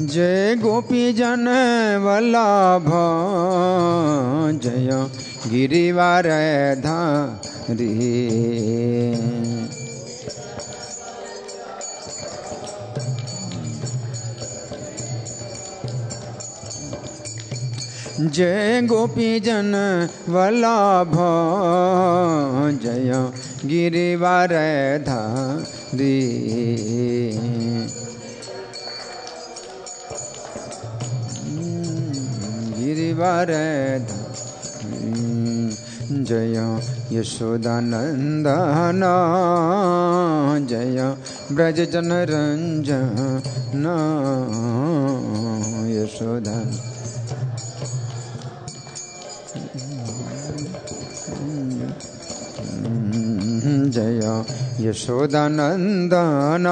जय गोपी जन वल्लभ जय गिरिवर धारी। जय गोपी जन वल्लभ जय गिरिवर धारी। गिरिवर जय यशोदानंदन जय ब्रज जन रंजन यशोदान। जय यशोदानंदन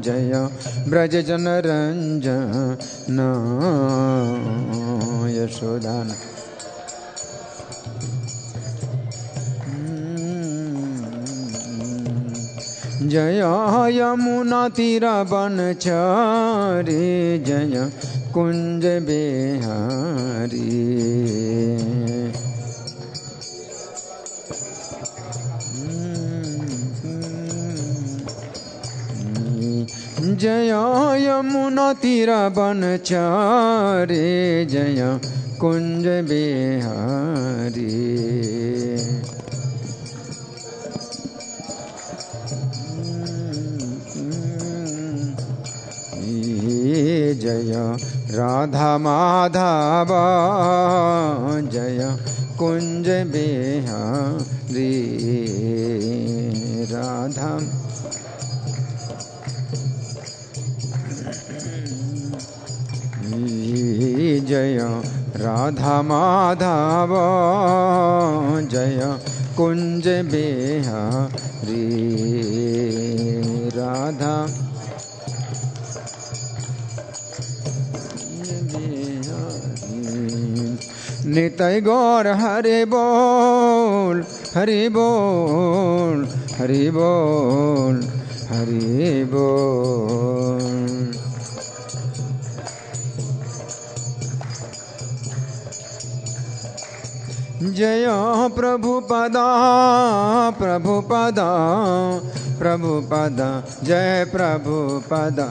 जय ब्रज जन रंजन यशोदान। जय यमुना तीर बनचारी जय कुंज बिहारी। जय यमुना तीर बनचारी जय कुंज बिहारी। जय राधा माधव जय कुंज बिहारी। राधा जय राधा माधव जय कुंज बिहारी। राधा निताय गौर हरि बोल हरि बोल हरि बोल हरि बोल। जय प्रभुपदा प्रभुपदा प्रभुपदा जय प्रभुपदा।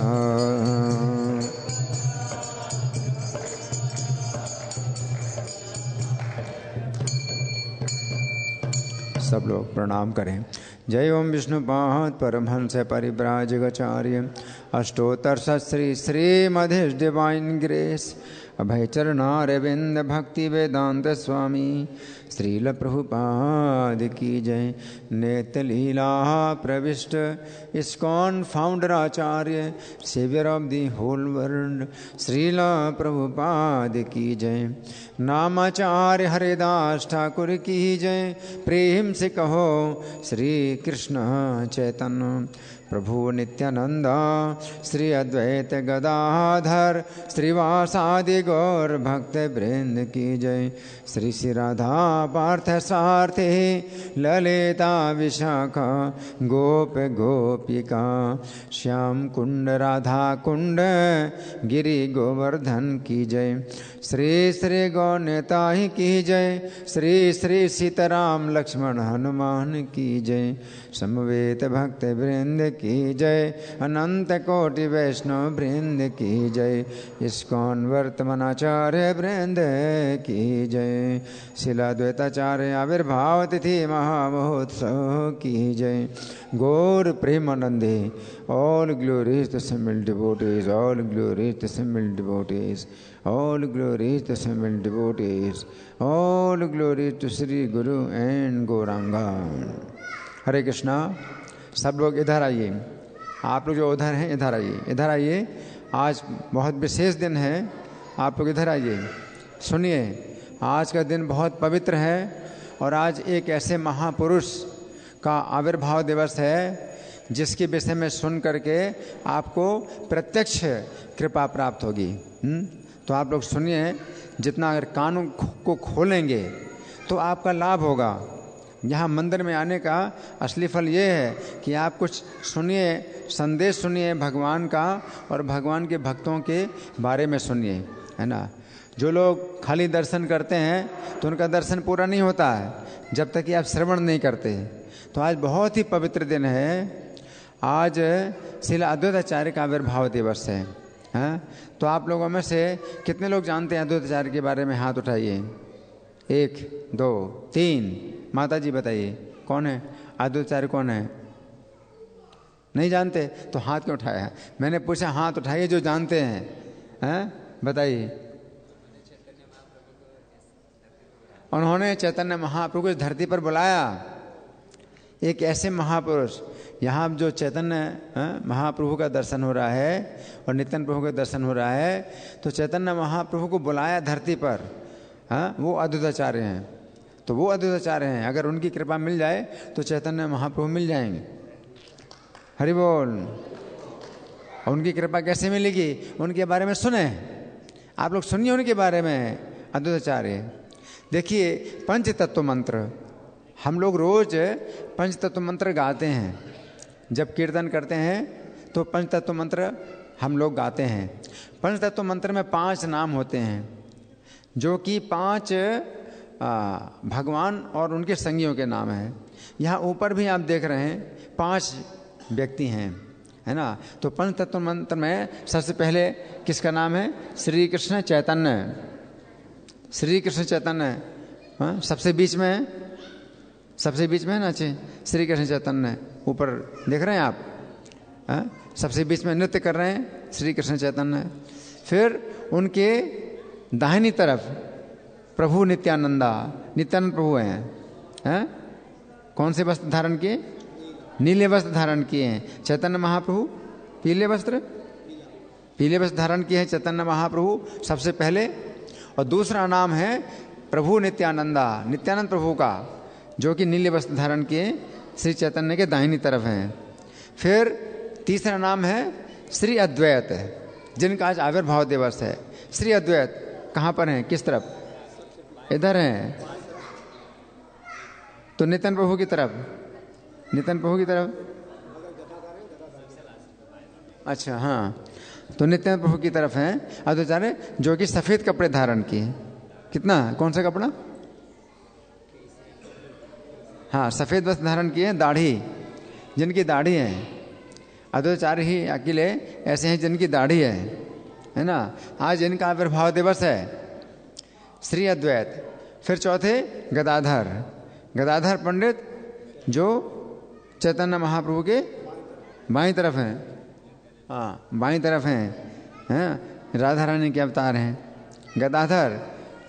सब लोग प्रणाम करें। जय ओम विष्णुपाद परमहंस परिव्राजकाचार्य अष्टोत्तर श्री श्रीमधि डिवाइन ग्रेस अभयचरणारविंद भक्ति वेदांत स्वामी श्रील प्रभुपाद की जय। नेत लीला प्रविष्ट ISKCON founder acharya saviour of the whole world Srila Prabhupada की जय। नामाचार्य हरिदास ठाकुर की जय। प्रेम से कहो श्री कृष्ण चैतन्य प्रभु नित्यानंद श्री अद्वैत गदाधर श्रीवासादि गौर भक्त वृंद की जय। श्री श्री राधा पार्थ सारथी ललिता विशाखा गोप गोपिका श्याम कुंड राधा कुंड गिरि गोवर्धन की जय। श्री श्री गौनेताही की जय। श्री श्री सीताराम लक्ष्मण हनुमान की जय। समवेत भक्त वृंद की जय। अनंत कोटि वैष्णव वृंद की जय। इस्कॉन वर्तमानाचार्य वृंद की जय। शिलाद्वैताचार्य आविर्भाव तिथि महामहोत्सव की जय। गौर प्रेमानंदे all glories the assembled devotees all glories the assembled devotees all glories the assembled devotees all glories to Shri Guru and Gauranga. हरे कृष्णा। सब लोग इधर आइए। आप लोग जो उधर हैं इधर आइए इधर आइए। आज बहुत विशेष दिन है। आप लोग इधर आइए। सुनिए, आज का दिन बहुत पवित्र है और आज एक ऐसे महापुरुष का आविर्भाव दिवस है जिसके विषय में सुन करके आपको प्रत्यक्ष कृपा प्राप्त होगी। तो आप लोग सुनिए। जितना अगर कानों को खोलेंगे तो आपका लाभ होगा। यहाँ मंदिर में आने का असली फल ये है कि आप कुछ सुनिए संदेश सुनिए भगवान का और भगवान के भक्तों के बारे में सुनिए, है ना। जो लोग खाली दर्शन करते हैं तो उनका दर्शन पूरा नहीं होता है जब तक कि आप श्रवण नहीं करते। तो आज बहुत ही पवित्र दिन है, आज श्रील अद्वैताचार्य का आविर्भाव दिवस है, हैं? तो आप लोगों में से कितने लोग जानते हैं अद्वैताचार्य के बारे में? हाथ उठाइए। 1 2 3। माता जी बताइए कौन है अद्वैताचार्य? कौन है? नहीं जानते तो हाथ क्यों उठाया? मैंने पूछा हाथ उठाइए जो जानते हैं, बताइए। उन्होंने चैतन्य महाप्रभु को इस धरती पर बुलाया। एक ऐसे महापुरुष, यहाँ जो चैतन्य महाप्रभु का दर्शन हो रहा है और नित्यानंद प्रभु का दर्शन हो रहा है, तो चैतन्य महाप्रभु को बुलाया धरती पर, वो अद्वैताचार्य हैं। तो वो अद्वैताचार्य हैं, अगर उनकी कृपा मिल जाए तो चैतन्य महाप्रभु मिल जाएंगे। हरि बोल। और उनकी कृपा कैसे मिलेगी? उनके बारे में सुने, आप लोग सुनिए उनके बारे में। अद्वैताचार्य देखिए, पंच तत्व मंत्र हम लोग रोज पंच तत्व मंत्र गाते हैं। जब कीर्तन करते हैं तो पंच तत्व मंत्र हम लोग गाते हैं। पंच तत्व मंत्र में 5 नाम होते हैं, जो कि 5 भगवान और उनके संगियों के नाम हैं। यहाँ ऊपर भी आप देख रहे हैं 5 व्यक्ति हैं, है ना। तो पंच तत्व मंत्र में सबसे पहले किसका नाम है? श्री कृष्ण चैतन्य। श्री कृष्ण चैतन्य सबसे बीच में है, सबसे बीच में है ना। श्री कृष्ण चैतन्य ऊपर देख रहे हैं आप, सबसे बीच में नृत्य कर रहे हैं श्री कृष्ण चैतन्य। फिर उनके दाहिनी तरफ प्रभु नित्यानंदा, नित्यानंद प्रभु हैं, कौन से वस्त्र धारण किए? नीले वस्त्र धारण किए हैं। चैतन्य महाप्रभु पीले वस्त्र धारण किए हैं चैतन्य महाप्रभु सबसे पहले। और दूसरा नाम है प्रभु नित्यानंदा, नित्यानंद प्रभु का, जो कि नीले वस्त्र धारण किए श्री चैतन्य के दाहिनी तरफ हैं। फिर तीसरा नाम है श्री अद्वैत, जिनका आज आविर्भाव दिवस है। श्री अद्वैत कहाँ पर हैं? किस तरफ? इधर हैं। तो नित्यानंद प्रभु की तरफ, नित्यानंद प्रभु की तरफ, अच्छा हाँ, तो नित्यानंद प्रभु की तरफ हैं अद्वैताचार्य, जो कि सफ़ेद कपड़े धारण किए। कितना? कौन सा कपड़ा? हाँ, सफ़ेद वस्त्र धारण किए, दाढ़ी, जिनकी दाढ़ी है। अद्वैताचार्य ही अकेले ऐसे हैं जिनकी दाढ़ी है ना। आज इनका आविर्भाव दिवस है, श्री अद्वैत। फिर चौथे गदाधर, गदाधर पंडित, जो चैतन्य महाप्रभु के बाईं तरफ हैं, हाँ बाईं तरफ हैं, राधा रानी के अवतार हैं। गदाधर,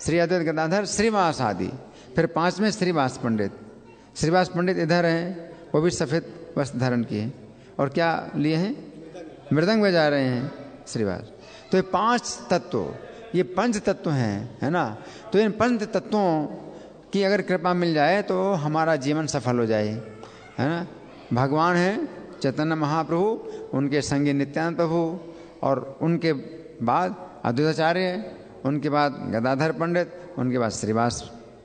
श्री अद्वैत गदाधर, श्रीवास आदि। फिर 5वें श्रीवास पंडित, श्रीवास पंडित इधर हैं, वो भी सफ़ेद वस्त्र धारण किए और क्या लिए हैं? मृदंग बजा रहे हैं श्रीवास। तो ये 5 तत्व, ये पंच तत्व हैं, है ना। तो इन पंच तत्वों की अगर कृपा मिल जाए तो हमारा जीवन सफल हो जाए, है ना। भगवान हैं चैतन्य महाप्रभु, उनके संगी नित्यानंद प्रभु, और उनके बाद अद्वैताचार्य, उनके बाद गदाधर पंडित, उनके बाद श्रीवास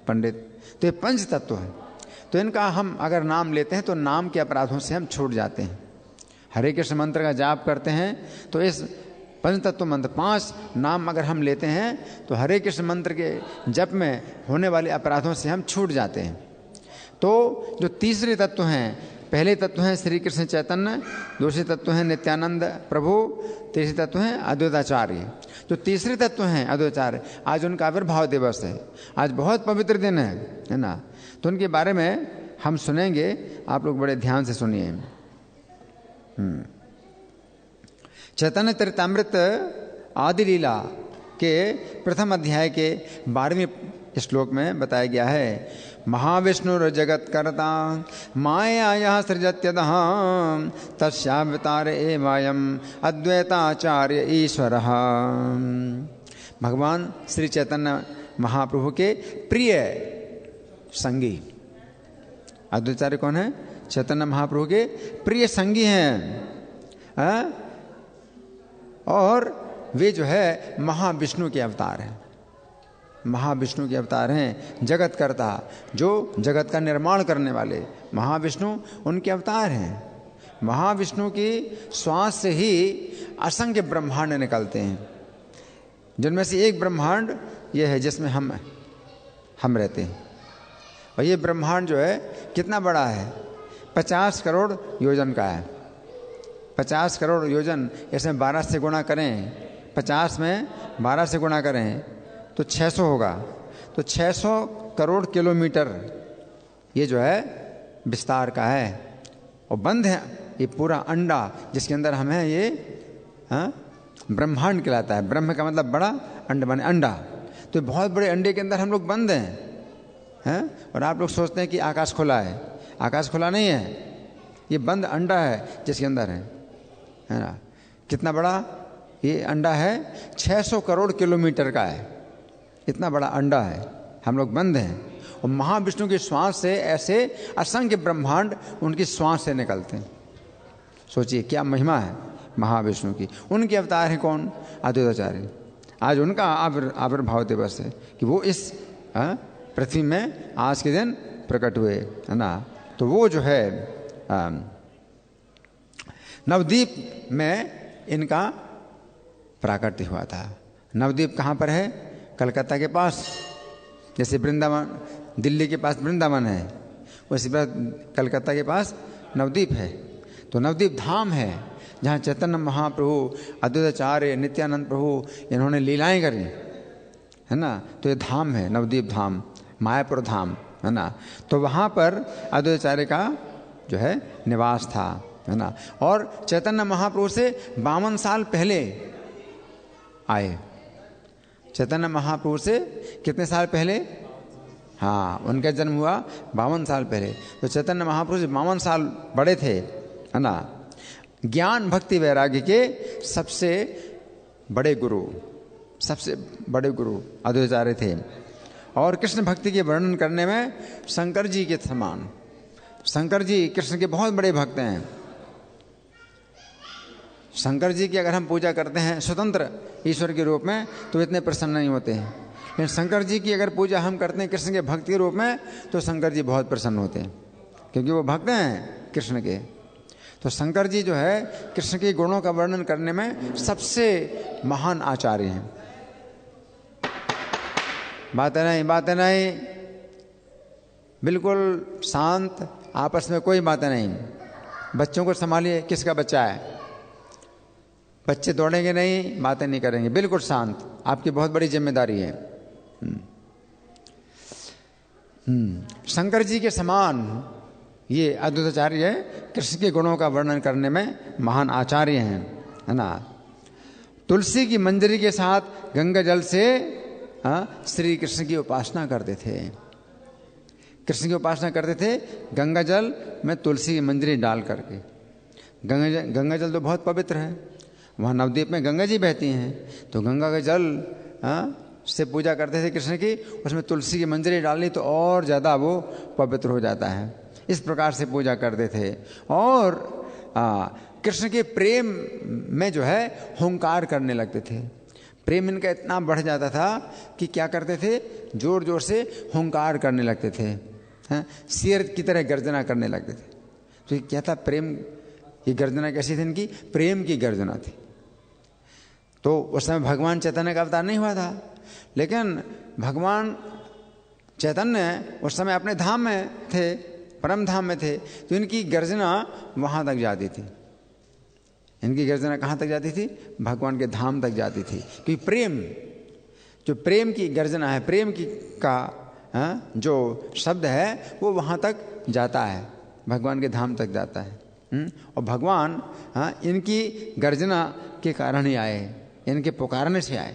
पंडित। तो ये पंच तत्व हैं। तो इनका हम अगर नाम लेते हैं तो नाम के अपराधों से हम छूट जाते हैं। हरे कृष्ण मंत्र का जाप करते हैं तो इस पंच तत्व मंत्र 5 नाम अगर हम लेते हैं तो हरे कृष्ण मंत्र के जप में होने वाले अपराधों से हम छूट जाते हैं। तो जो तीसरे तत्व हैं, पहले तत्व हैं श्री कृष्ण चैतन्य, दूसरे तत्व हैं नित्यानंद प्रभु, तीसरे तत्व हैं अद्वैताचार्य। जो तीसरे तत्व हैं अद्वैताचार्य, आज उनका आविर्भाव दिवस है। आज बहुत पवित्र दिन है ना। तो उनके बारे में हम सुनेंगे, आप लोग बड़े ध्यान से सुनिए। चैतन्य चरितामृत आदि लीला के प्रथम अध्याय के 12वें श्लोक में बताया गया है, महाविष्णुर जगत कर्ता माया सृजत्यदः तस्यावतार एवायम अद्वैताचार्य ईश्वरः। भगवान श्री चैतन्य महाप्रभु के प्रिय संगी अद्वैताचार्य कौन है? चैतन्य महाप्रभु के प्रिय संगी हैं, और वे जो है महाविष्णु के अवतार हैं, महाविष्णु के अवतार हैं। जगत कर्ता, जो जगत का निर्माण करने वाले महाविष्णु, उनके अवतार हैं। महाविष्णु की श्वास से ही असंख्य ब्रह्मांड निकलते हैं, जिनमें से एक ब्रह्मांड ये है जिसमें हम रहते हैं। और ये ब्रह्मांड जो है कितना बड़ा है, 50 करोड़ योजन का है। 50 करोड़ योजन, इसमें 12 से गुणा करें, 50 में 12 से गुणा करें तो 600 होगा। तो 600 करोड़ किलोमीटर ये जो है विस्तार का है। और बंद है ये पूरा अंडा जिसके अंदर हम हैं, ये ब्रह्मांड कहलाता है। ब्रह्म का मतलब बड़ा, अंड माने अंडा। तो बहुत बड़े अंडे के अंदर हम लोग बंद हैं। और आप लोग सोचते हैं कि आकाश खुला है। आकाश खुला नहीं है, ये बंद अंडा है जिसके अंदर है ना। कितना बड़ा ये अंडा है, 600 करोड़ किलोमीटर का है। इतना बड़ा अंडा है, हम लोग बंद हैं। और महाविष्णु की श्वास से ऐसे असंख्य ब्रह्मांड उनकी श्वास से निकलते हैं। सोचिए क्या महिमा है महाविष्णु की। उनके अवतार हैं कौन? अद्वैताचार्य। आज उनका आविर्भाव दिवस है कि वो इस पृथ्वी में आज के दिन प्रकट हुए, है ना। तो वो जो है नवद्वीप में इनका प्राकट्य हुआ था। नवद्वीप कहाँ पर है? कलकत्ता के पास। जैसे वृंदावन दिल्ली के पास वृंदावन है, उसी पर कलकत्ता के पास नवद्वीप है। तो नवद्वीप धाम है जहाँ चैतन्य महाप्रभु, अद्वैताचार्य, नित्यानंद प्रभु इन्होंने लीलाएं करी, है ना। तो ये धाम है नवद्वीप धाम, मायापुर धाम, है ना। तो वहाँ पर अद्वैताचार्य का जो है निवास था, है ना। और चैतन्य महाप्रभु से 52 साल पहले आए। चैतन्य महाप्रभु से कितने साल पहले? हाँ, उनका जन्म हुआ 52 साल पहले। तो चैतन्य महाप्रभु से 52 साल बड़े थे, है ना। ज्ञान भक्ति वैराग्य के सबसे बड़े गुरु, सबसे बड़े गुरु अद्वैताचार्य थे। और कृष्ण भक्ति के वर्णन करने में शंकर जी के समान। शंकर जी कृष्ण के बहुत बड़े भक्त हैं। शंकर जी की अगर हम पूजा करते हैं स्वतंत्र ईश्वर के रूप में तो इतने प्रसन्न नहीं होते हैं, लेकिन शंकर जी की अगर पूजा हम करते हैं कृष्ण के भक्त के रूप में तो शंकर जी बहुत प्रसन्न होते हैं, क्योंकि वो भक्त हैं कृष्ण के। तो शंकर जी जो है कृष्ण के गुणों का वर्णन करने में सबसे महान आचार्य हैं। बातें नहीं, बिल्कुल शांत, आपस में कोई बातें नहीं। बच्चों को संभालिए, किसका बच्चा है, बच्चे दौड़ेंगे नहीं, बातें नहीं करेंगे, बिल्कुल शांत, आपकी बहुत बड़ी जिम्मेदारी है। शंकर जी के समान ये अद्वैताचार्य कृष्ण के गुणों का वर्णन करने में महान आचार्य हैं, है ना। तुलसी की मंजरी के साथ गंगा जल से श्री कृष्ण की उपासना करते थे। कृष्ण की उपासना करते थे गंगा जल में तुलसी की मंजरी डाल करके। गंगा जल तो बहुत पवित्र है, वहाँ नवद्वीप में गंगा जी बहती हैं, तो गंगा का जल से पूजा करते थे कृष्ण की। उसमें तुलसी की मंजरी डालनी तो और ज़्यादा वो पवित्र हो जाता है। इस प्रकार से पूजा करते थे। और कृष्ण के प्रेम में जो है हुंकार करने लगते थे। प्रेम इनका इतना बढ़ जाता था कि क्या करते थे, जोर जोर से हुंकार करने लगते थे, शेर की तरह गर्जना करने लगते थे। तो ये क्या था, प्रेम, ये गर्जना कैसी थी इनकी? प्रेम की गर्जना थी। तो उस समय भगवान चैतन्य का अवतार नहीं हुआ था, लेकिन भगवान चैतन्य उस समय अपने धाम में थे, परम धाम में थे। तो इनकी गर्जना वहाँ तक जाती थी। इनकी गर्जना कहाँ तक जाती थी? भगवान के धाम तक जाती थी। क्योंकि प्रेम, जो प्रेम की गर्जना है, प्रेम की का जो शब्द है वो वहाँ तक जाता है, भगवान के धाम तक जाता है। और भगवान इनकी गर्जना के कारण ही आए, इनके पुकारने से आए।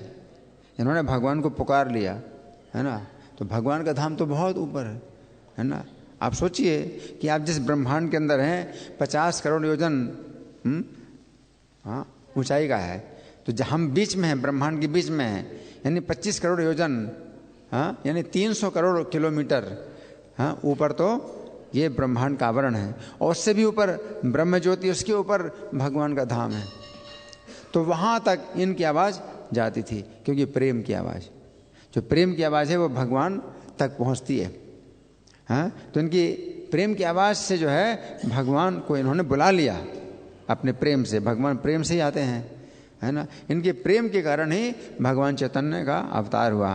इन्होंने भगवान को पुकार लिया, है ना। तो भगवान का धाम तो बहुत ऊपर है ना। आप सोचिए कि आप जिस ब्रह्मांड के अंदर हैं 50 करोड़ योजन ऊंचाई का है, तो हम बीच में हैं, ब्रह्मांड के बीच में हैं, यानी 25 करोड़ योजन, यानी 300 करोड़ किलोमीटर ऊपर तो ये ब्रह्मांड का आवरण है। और उससे भी ऊपर ब्रह्म ज्योति, उसके ऊपर भगवान का धाम है। तो वहाँ तक इनकी आवाज़ जाती थी, क्योंकि प्रेम की आवाज़, जो प्रेम की आवाज़ है वो भगवान तक पहुँचती है। तो इनकी प्रेम की आवाज़ से जो है भगवान को इन्होंने बुला लिया। अपने प्रेम से, भगवान प्रेम से ही आते हैं, है ना। इनके प्रेम के कारण ही भगवान चैतन्य का अवतार हुआ,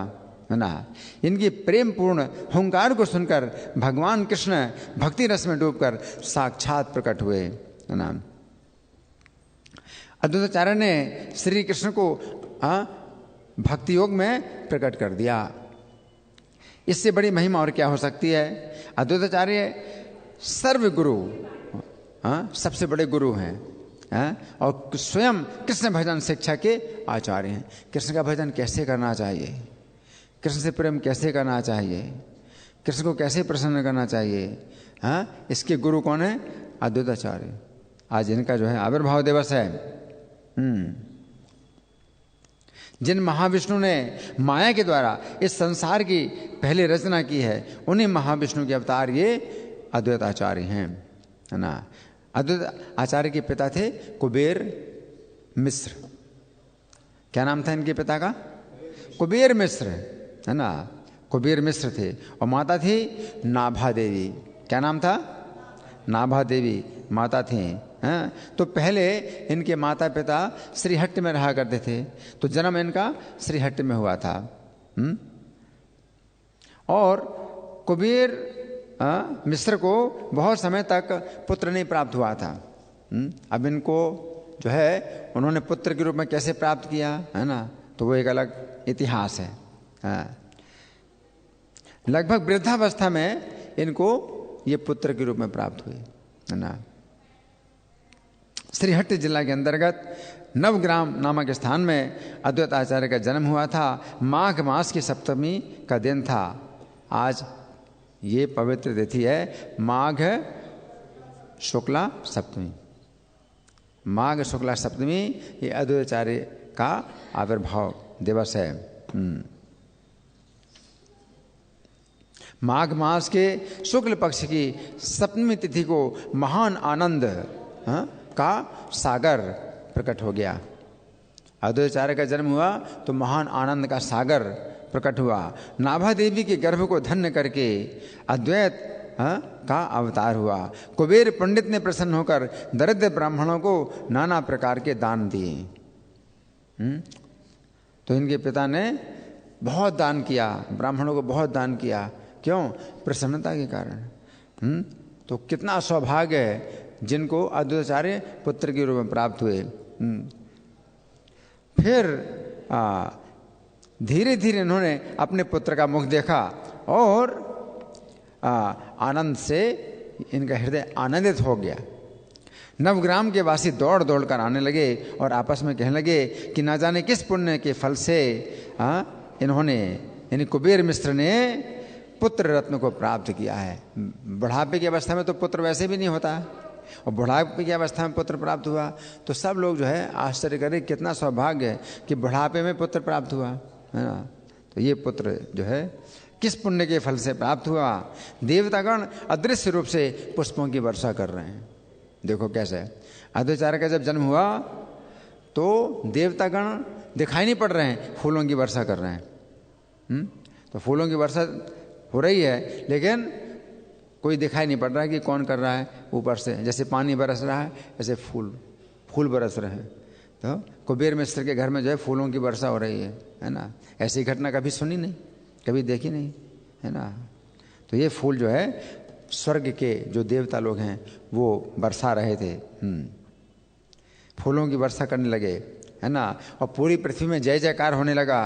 है ना। इनकी प्रेम पूर्ण हुंकार को सुनकर भगवान कृष्ण भक्ति रस में डूबकर साक्षात प्रकट हुए, है ना। अद्वैताचार्य ने श्री कृष्ण को भक्ति योग में प्रकट कर दिया। इससे बड़ी महिमा और क्या हो सकती है। अद्वैताचार्य सर्वगुरु, सबसे बड़े गुरु हैं, और स्वयं कृष्ण भजन शिक्षा के आचार्य हैं। कृष्ण का भजन कैसे करना चाहिए, कृष्ण से प्रेम कैसे करना चाहिए, कृष्ण को कैसे प्रसन्न करना चाहिए, इसके गुरु कौन है, अद्वैताचार्य। आज इनका जो है आविर्भाव दिवस है। जिन महाविष्णु ने माया के द्वारा इस संसार की पहले रचना की है, उन्हीं महाविष्णु के अवतार ये अद्वैताचार्य हैं, है ना। अद्वैत आचार्य के पिता थे कुबेर मिश्र। क्या नाम था इनके पिता का, कुबेर मिश्र, है ना। कुबेर मिश्र थे। और माता थी नाभा देवी। क्या नाम था, नाभा देवी माता थी, हैं। तो पहले इनके माता पिता श्रीहट्ट में रहा करते थे, तो जन्म इनका श्रीहट्ट में हुआ था। और कुबेर मिश्र को बहुत समय तक पुत्र नहीं प्राप्त हुआ था। अब इनको जो है उन्होंने पुत्र के रूप में कैसे प्राप्त किया, है ना, तो वो एक अलग इतिहास है। लगभग वृद्धावस्था में इनको ये पुत्र के रूप में प्राप्त हुए, है ना। श्रीहट्ट जिला के अंतर्गत नवग्राम नामक स्थान में अद्वैत आचार्य का जन्म हुआ था। माघ मास की सप्तमी का दिन था। आज ये पवित्र तिथि है माघ शुक्ला सप्तमी। माघ शुक्ला सप्तमी ये अद्वैताचार्य का आविर्भाव दिवस है। माघ मास के शुक्ल पक्ष की सप्तमी तिथि को महान आनंद का सागर प्रकट हो गया। अद्वैताचार्य का जन्म हुआ तो महान आनंद का सागर प्रकट हुआ। नाभा देवी के गर्भ को धन्य करके अद्वैत का अवतार हुआ। कुबेर पंडित ने प्रसन्न होकर दरिद्र ब्राह्मणों को नाना प्रकार के दान दिए। तो इनके पिता ने बहुत दान किया, ब्राह्मणों को बहुत दान किया। क्यों, प्रसन्नता के कारण। तो कितना सौभाग्य है जिनको अद्वैताचार्य पुत्र के रूप में प्राप्त हुए। फिर धीरे धीरे इन्होंने अपने पुत्र का मुख देखा और आनंद से इनका हृदय आनंदित हो गया। नवग्राम के वासी दौड़ दौड़ कर आने लगे और आपस में कहने लगे कि ना जाने किस पुण्य के फल से इन्होंने, यानी कुबेर मिश्र ने पुत्र रत्न को प्राप्त किया है। बुढ़ापे की अवस्था में तो पुत्र वैसे भी नहीं होता, और बुढ़ापे की अवस्था में पुत्र प्राप्त हुआ तो सब लोग जो है आश्चर्य करें कितना सौभाग्य है कि बुढ़ापे में पुत्र प्राप्त हुआ, है ना। तो ये पुत्र जो है किस पुण्य के फल से प्राप्त हुआ। देवतागण अदृश्य रूप से पुष्पों की वर्षा कर रहे हैं। देखो कैसे अद्वैताचार्य का जब जन्म हुआ तो देवतागण दिखाई नहीं पड़ रहे हैं, फूलों की वर्षा कर रहे हैं। तो फूलों की वर्षा हो रही है लेकिन कोई दिखाई नहीं पड़ रहा है कि कौन कर रहा है। ऊपर से जैसे पानी बरस रहा है ऐसे फूल बरस रहे हैं। तो कुबेर मिश्र के घर में जो है फूलों की वर्षा हो रही है ना। ऐसी घटना कभी सुनी नहीं, कभी देखी नहीं, है ना। तो ये फूल जो है स्वर्ग के जो देवता लोग हैं वो बरसा रहे थे, फूलों की वर्षा करने लगे, है ना। और पूरी पृथ्वी में जय जयकार होने लगा।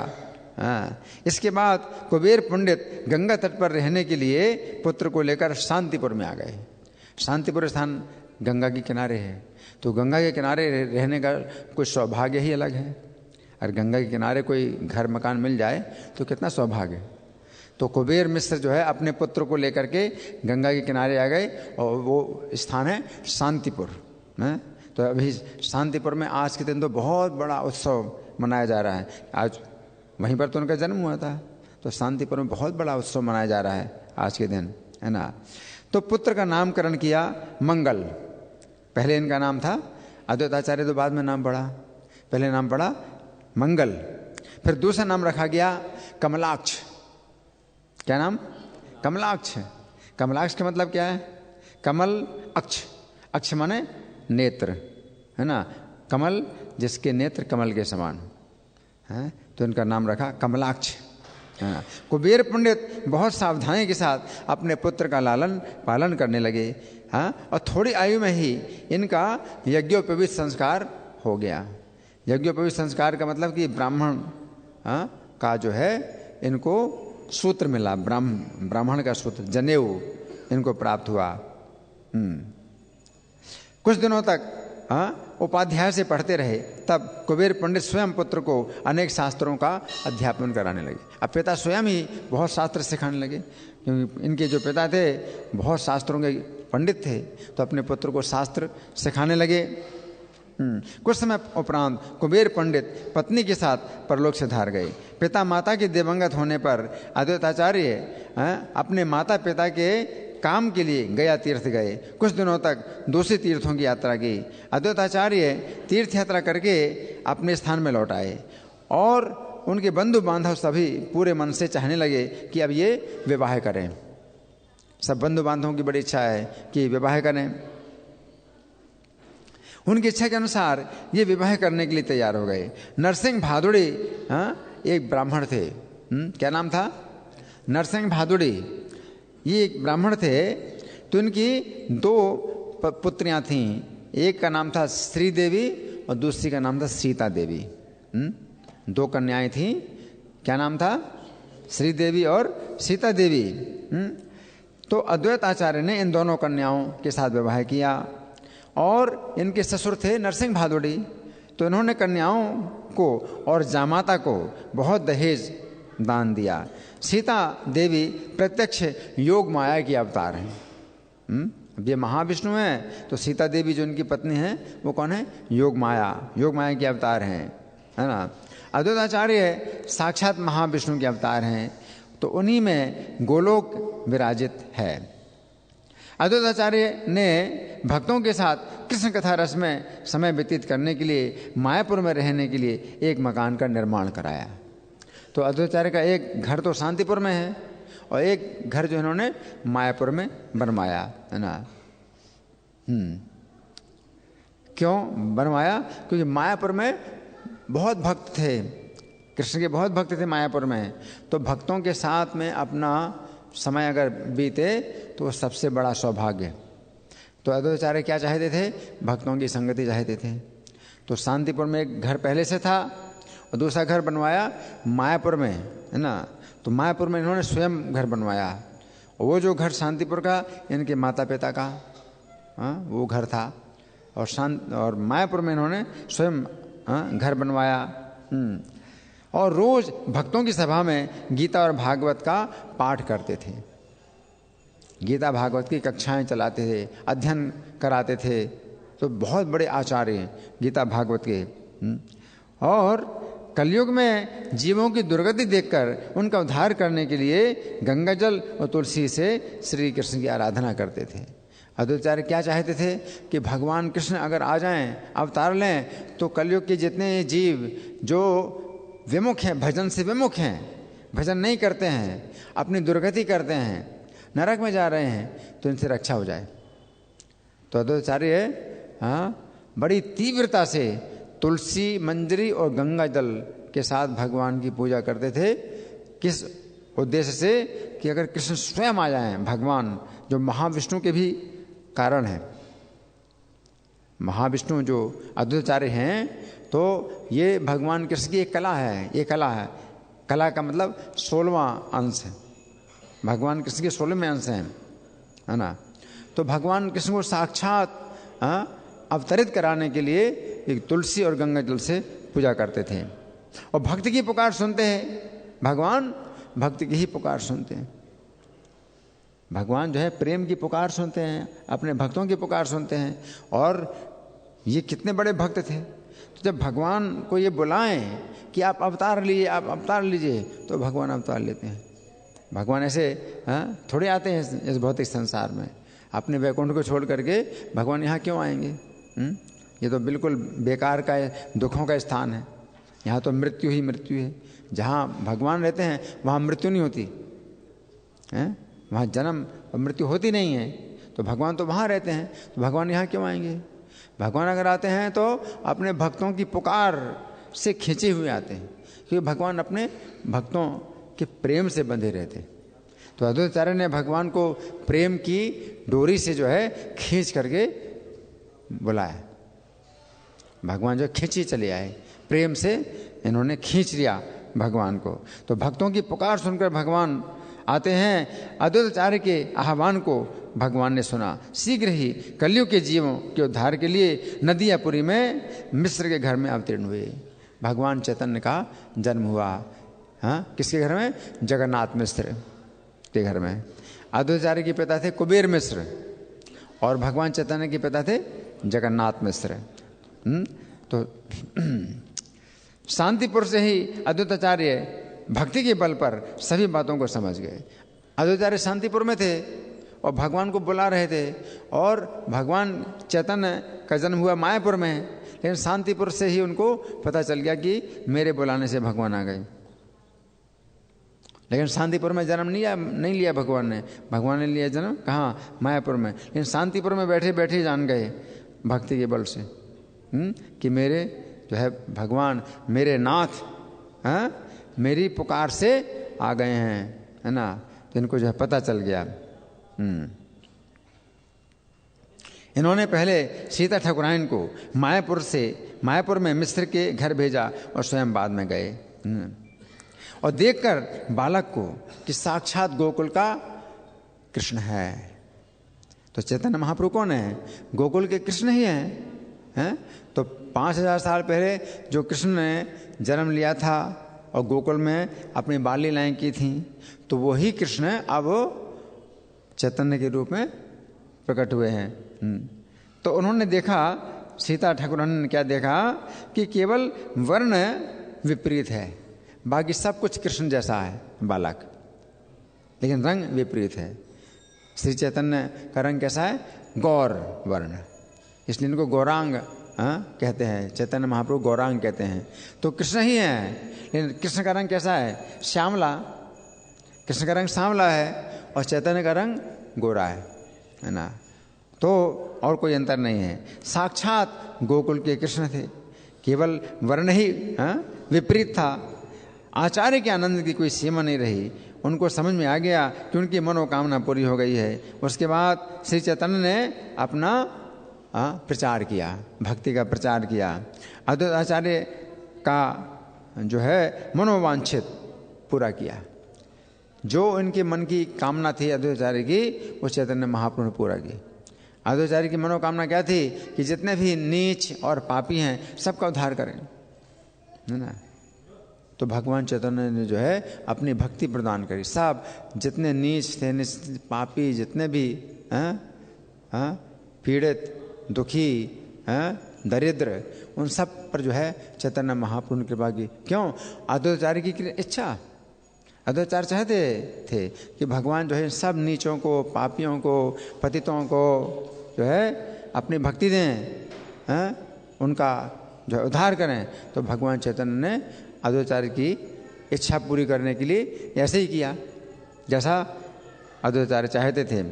इसके बाद कुबेर पंडित गंगा तट पर रहने के लिए पुत्र को लेकर शांतिपुर में आ गए। शांतिपुर स्थान गंगा के किनारे है, तो गंगा के किनारे रहने का कुछ सौभाग्य ही अलग है। और गंगा के किनारे कोई घर मकान मिल जाए तो कितना सौभाग्य। तो कुबेर मिश्र जो है अपने पुत्र को लेकर के गंगा के किनारे आ गए और वो स्थान है शांतिपुर। तो अभी शांतिपुर में आज के दिन तो बहुत बड़ा उत्सव मनाया जा रहा है। आज वहीं पर तो उनका जन्म हुआ था, तो शांतिपुर में बहुत बड़ा उत्सव मनाया जा रहा है आज के दिन, है ना। तो पुत्र का नामकरण किया मंगल। पहले इनका नाम था अद्वैताचार्य, तो बाद में नाम पड़ा, पहले नाम पड़ा मंगल। फिर दूसरा नाम रखा गया कमलाक्ष। क्या नाम, कमलाक्ष। कमलाक्ष का मतलब क्या है, कमल अक्ष, अक्ष माने नेत्र, है ना, कमल जिसके नेत्र कमल के समान हैं, तो इनका नाम रखा कमलाक्ष। कुबेर पंडित बहुत सावधानी के साथ अपने पुत्र का लालन पालन करने लगे। हाँ, और थोड़ी आयु में ही इनका यज्ञोपवीत संस्कार हो गया। यज्ञोपवीत संस्कार का मतलब कि ब्राह्मण का जो है इनको सूत्र मिला, ब्राह्मण का सूत्र जनेऊ इनको प्राप्त हुआ। कुछ दिनों तक उपाध्याय से पढ़ते रहे, तब कुबेर पंडित स्वयं पुत्र को अनेक शास्त्रों का अध्यापन कराने लगे। अब पिता स्वयं ही बहुत शास्त्र सिखाने लगे, क्योंकि इनके जो पिता थे बहुत शास्त्रों के पंडित थे, तो अपने पुत्र को शास्त्र सिखाने लगे। कुछ समय उपरांत कुबेर पंडित पत्नी के साथ परलोक से धार गए। पिता माता के दिवंगत होने पर अद्वैताचार्य अपने माता पिता के काम के लिए गया तीर्थ गए। कुछ दिनों तक दूसरे तीर्थों की यात्रा की। अद्वैताचार्य तीर्थ यात्रा करके अपने स्थान में लौट आए और उनके बंधु बांधव सभी पूरे मन से चाहने लगे कि अब ये विवाह करें। सब बंधु बांधवों की बड़ी इच्छा है कि विवाह करें। उनकी इच्छा के अनुसार ये विवाह करने के लिए तैयार हो गए। नरसिंह भादुड़ी एक ब्राह्मण थे। क्या नाम था? नरसिंह भादुड़ी। ये एक ब्राह्मण थे। तो इनकी दो पुत्रियां थीं। एक का नाम था श्री देवी और दूसरी का नाम था सीता देवी। दो कन्याएं थीं। क्या नाम था? श्री देवी और सीता देवी। तो अद्वैत आचार्य ने इन दोनों कन्याओं के साथ विवाह किया और इनके ससुर थे नरसिंह भादुड़ी। तो इन्होंने कन्याओं को और जामाता को बहुत दहेज दान दिया। सीता देवी प्रत्यक्ष योग माया की अवतार हैं। ये महाविष्णु हैं, तो सीता देवी जो उनकी पत्नी है वो कौन है? योग माया की अवतार हैं, है ना। अद्वैताचार्य साक्षात महाविष्णु के अवतार हैं, तो उन्हीं में गोलोक विराजित है। अद्वैताचार्य ने भक्तों के साथ कृष्ण कथा रस में समय व्यतीत करने के लिए मायापुर में रहने के लिए एक मकान का निर्माण कराया। तो अद्वैताचार्य का एक घर तो शांतिपुर में है और एक घर जो इन्होंने मायापुर में बनवाया, है ना। क्यों बनवाया? क्योंकि मायापुर में बहुत भक्त थे, कृष्ण के बहुत भक्त थे मायापुर में। तो भक्तों के साथ में अपना समय अगर बीते तो सबसे बड़ा सौभाग्य। तो अद्वैताचार्य क्या चाहते थे? भक्तों की संगति चाहते थे। तो शांतिपुर में एक घर पहले से था और दूसरा घर बनवाया मायापुर में, है ना। तो मायापुर में इन्होंने स्वयं घर बनवाया। वो जो घर शांतिपुर का इनके माता पिता का वो घर था और मायापुर में इन्होंने स्वयं घर बनवाया। और रोज भक्तों की सभा में गीता और भागवत का पाठ करते थे। गीता भागवत की कक्षाएं चलाते थे, अध्ययन कराते थे। तो बहुत बड़े आचार्य गीता भागवत के। और कलयुग में जीवों की दुर्गति देखकर उनका उद्धार करने के लिए गंगा जल और तुलसी से श्री कृष्ण की आराधना करते थे। अद्वैताचार्य क्या चाहते थे कि भगवान कृष्ण अगर आ जाएं, अवतार लें, तो कलयुग के जितने जीव जो विमुख हैं, भजन से विमुख हैं, भजन नहीं करते हैं, अपनी दुर्गति करते हैं, नरक में जा रहे हैं, तो इनसे रक्षा हो जाए। तो अद्वैताचार्य बड़ी तीव्रता से तुलसी मंजरी और गंगा जल के साथ भगवान की पूजा करते थे। किस उद्देश्य से? कि अगर कृष्ण स्वयं आ जाएं, भगवान जो महाविष्णु के भी कारण हैं, महाविष्णु जो अद्वैताचार्य हैं, तो ये भगवान कृष्ण की एक कला है। ये कला है, कला का मतलब 16वां अंश है। भगवान कृष्ण के 16वें अंश हैं, है ना। तो भगवान कृष्ण को साक्षात अवतरित कराने के लिए एक तुलसी और गंगा जल से पूजा करते थे। और भक्त की पुकार सुनते हैं, भगवान भक्त की ही पुकार सुनते हैं। भगवान जो है प्रेम की पुकार सुनते हैं, अपने भक्तों की पुकार सुनते हैं। और ये कितने बड़े भक्त थे। तो जब भगवान को ये बुलाएं कि आप अवतार लीजिए, आप अवतार लीजिए, तो भगवान अवतार लेते हैं। भगवान ऐसे थोड़े आते हैं इस भौतिक संसार में। अपने वैकुंठ को छोड़ करके भगवान यहाँ क्यों आएंगे? ये तो बिल्कुल बेकार का दुखों का स्थान है। यहाँ तो मृत्यु ही मृत्यु है। जहाँ भगवान रहते हैं वहाँ मृत्यु नहीं होती है, वहाँ जन्म और मृत्यु होती नहीं है। तो भगवान तो वहाँ रहते हैं, तो भगवान यहाँ क्यों आएंगे? भगवान अगर आते हैं तो अपने भक्तों की पुकार से खींचे हुए आते हैं, क्योंकि भगवान अपने भक्तों के प्रेम से बंधे रहते। तो अद्वैताचार्य ने भगवान को प्रेम की डोरी से जो है खींच करके बुलाया। भगवान जो खींची चले आए, प्रेम से इन्होंने खींच लिया भगवान को। तो भक्तों की पुकार सुनकर भगवान आते हैं। अद्वैताचार्य के आह्वान को भगवान ने सुना। शीघ्र ही कलयुग के जीवों के उद्धार के लिए नदियापुरी में मिस्र के घर में अवतीर्ण हुए। भगवान चैतन्य का जन्म हुआ, हाँ, किसके घर में? जगन्नाथ मिश्र के घर में। अद्वैताचार्य के पिता थे कुबेर मिश्र और भगवान चैतन्य के पिता थे जगन्नाथ मिश्र। तो शांतिपुर से ही अद्वैताचार्य भक्ति के बल पर सभी बातों को समझ गए। अद्वैताचार्य शांतिपुर में थे और भगवान को बुला रहे थे, और भगवान चैतन्य का जन्म हुआ मायापुर में, लेकिन शांतिपुर से ही उनको पता चल गया कि मेरे बुलाने से भगवान आ गए। लेकिन शांतिपुर में जन्म नहीं लिया भगवान ने। भगवान ने लिया जन्म कहाँ? मायापुर में। लेकिन शांतिपुर में बैठे बैठे जान गए भक्ति के बल से कि मेरे जो है भगवान, मेरे नाथ, हाँ, मेरी पुकार से आ गए हैं, है ना। तो इनको जो है पता चल गया। इन्होंने पहले सीता ठाकुराइन को मायापुर में मिस्र के घर भेजा और स्वयं बाद में गए। और देखकर बालक को कि साक्षात गोकुल का कृष्ण है। तो चैतन्य महाप्रभु कौन है? गोकुल के कृष्ण ही हैं। तो 5000 साल पहले जो कृष्ण ने जन्म लिया था और गोकुल में अपनी बाल लीलाएं की थी, तो वही कृष्ण अब चैतन्य के रूप में प्रकट हुए हैं। तो उन्होंने देखा, सीता ठाकुराइन ने क्या देखा कि केवल वर्ण विपरीत है, बाकी सब कुछ कृष्ण जैसा है बालक, लेकिन रंग विपरीत है। श्री चैतन्य का रंग कैसा है? गौर वर्ण, इसलिए इनको गौरांग कहते हैं। चैतन्य महाप्रभु गौरांग कहते हैं। तो कृष्ण ही है, लेकिन कृष्ण का रंग कैसा है? श्यामला। कृष्ण का रंग श्यामला है और चैतन्य का रंग गोरा है ना। तो और कोई अंतर नहीं है, साक्षात गोकुल के कृष्ण थे, केवल वर्ण ही विपरीत था। आचार्य के आनंद की कोई सीमा नहीं रही। उनको समझ में आ गया कि उनकी मनोकामना पूरी हो गई है। उसके बाद श्री चैतन्य ने अपना प्रचार किया, भक्ति का प्रचार किया। अद्वैताचार्य का जो है मनोवांछित पूरा किया। जो इनके मन की कामना थी अद्वैताचार्य की, वो चैतन्य महाप्रभु ने पूरा की। अद्वैताचार्य की मनोकामना क्या थी? कि जितने भी नीच और पापी हैं सबका उद्धार करें, है ना। तो भगवान चैतन्य ने जो है अपनी भक्ति प्रदान करी। सब जितने नीच थे, पापी, जितने भी पीड़ित, दुखी, दरिद्र, उन सब पर जो है चैतन्य महाप्रभु ने कृपा की। क्यों? अद्वैताचार्य की इच्छा। अद्वैताचार्य चाहते थे कि भगवान जो है सब नीचों को, पापियों को, पतितों को जो है अपनी भक्ति दें, उनका जो है उद्धार करें। तो भगवान चैतन्य ने अद्वैताचार्य की इच्छा पूरी करने के लिए ऐसे ही किया जैसा अद्वैताचार्य चाहते थे।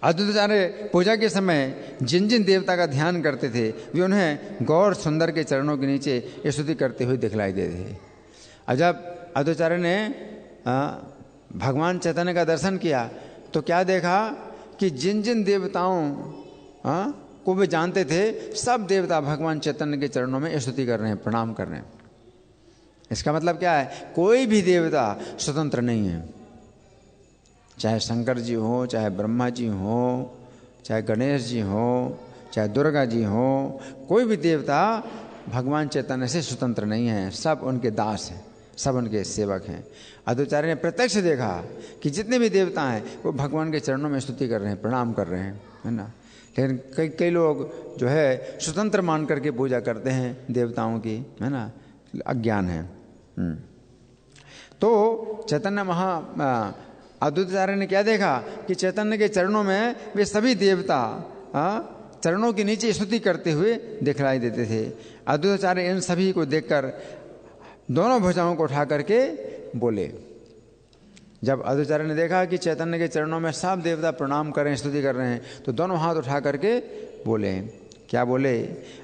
अद्वैताचार्य पूजा के समय जिन जिन देवता का ध्यान करते थे, वे उन्हें गौर सुंदर के चरणों के नीचे स्तुति करते हुए दिखलाई देते थे। और जब अद्वैताचार्य ने भगवान चैतन्य का दर्शन किया तो क्या देखा कि जिन जिन देवताओं को वे जानते थे, सब देवता भगवान चैतन्य के चरणों में स्तुति कर रहे हैं, प्रणाम कर रहे हैं। इसका मतलब क्या है? कोई भी देवता स्वतंत्र नहीं है। चाहे शंकर जी हो, चाहे ब्रह्मा जी हो, चाहे गणेश जी हो, चाहे दुर्गा जी हो, कोई भी देवता भगवान चैतन्य से स्वतंत्र नहीं है। सब उनके दास हैं, सब उनके सेवक हैं। अद्वैताचार्य ने प्रत्यक्ष देखा कि जितने भी देवता हैं वो भगवान के चरणों में स्तुति कर रहे हैं, प्रणाम कर रहे हैं, है ना। लेकिन कई लोग जो है स्वतंत्र मान करके पूजा करते हैं देवताओं की, है ना, अज्ञान है। तो चैतन्य अद्वैताचार्य ने क्या देखा कि चैतन्य के चरणों में वे सभी देवता चरणों के नीचे स्तुति करते हुए दिखलाई देते थे। अद्वैताचार्य इन सभी को देखकर दोनों भुजाओं को उठा करके बोले, जब अद्वैताचार्य ने देखा कि चैतन्य के चरणों में सब देवता प्रणाम कर रहे हैं, स्तुति कर रहे हैं, तो दोनों हाथ उठा करके बोले, क्या बोले?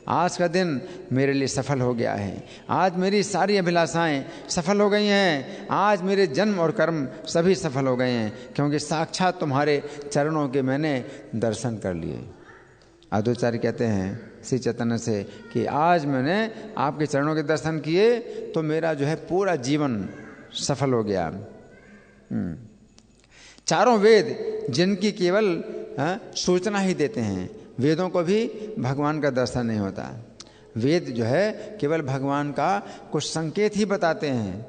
आज का दिन मेरे लिए सफल हो गया है, आज मेरी सारी अभिलाषाएं सफल हो गई हैं, आज मेरे जन्म और कर्म सभी सफल हो गए हैं, क्योंकि साक्षात तुम्हारे चरणों के मैंने दर्शन कर लिए। अद्वैताचार्य कहते हैं श्री चैतन्य से कि आज मैंने आपके चरणों के दर्शन किए तो मेरा जो है पूरा जीवन सफल हो गया। चारों वेद जिनकी केवल सूचना ही देते हैं, वेदों को भी भगवान का दर्शन नहीं होता। वेद जो है केवल भगवान का कुछ संकेत ही बताते हैं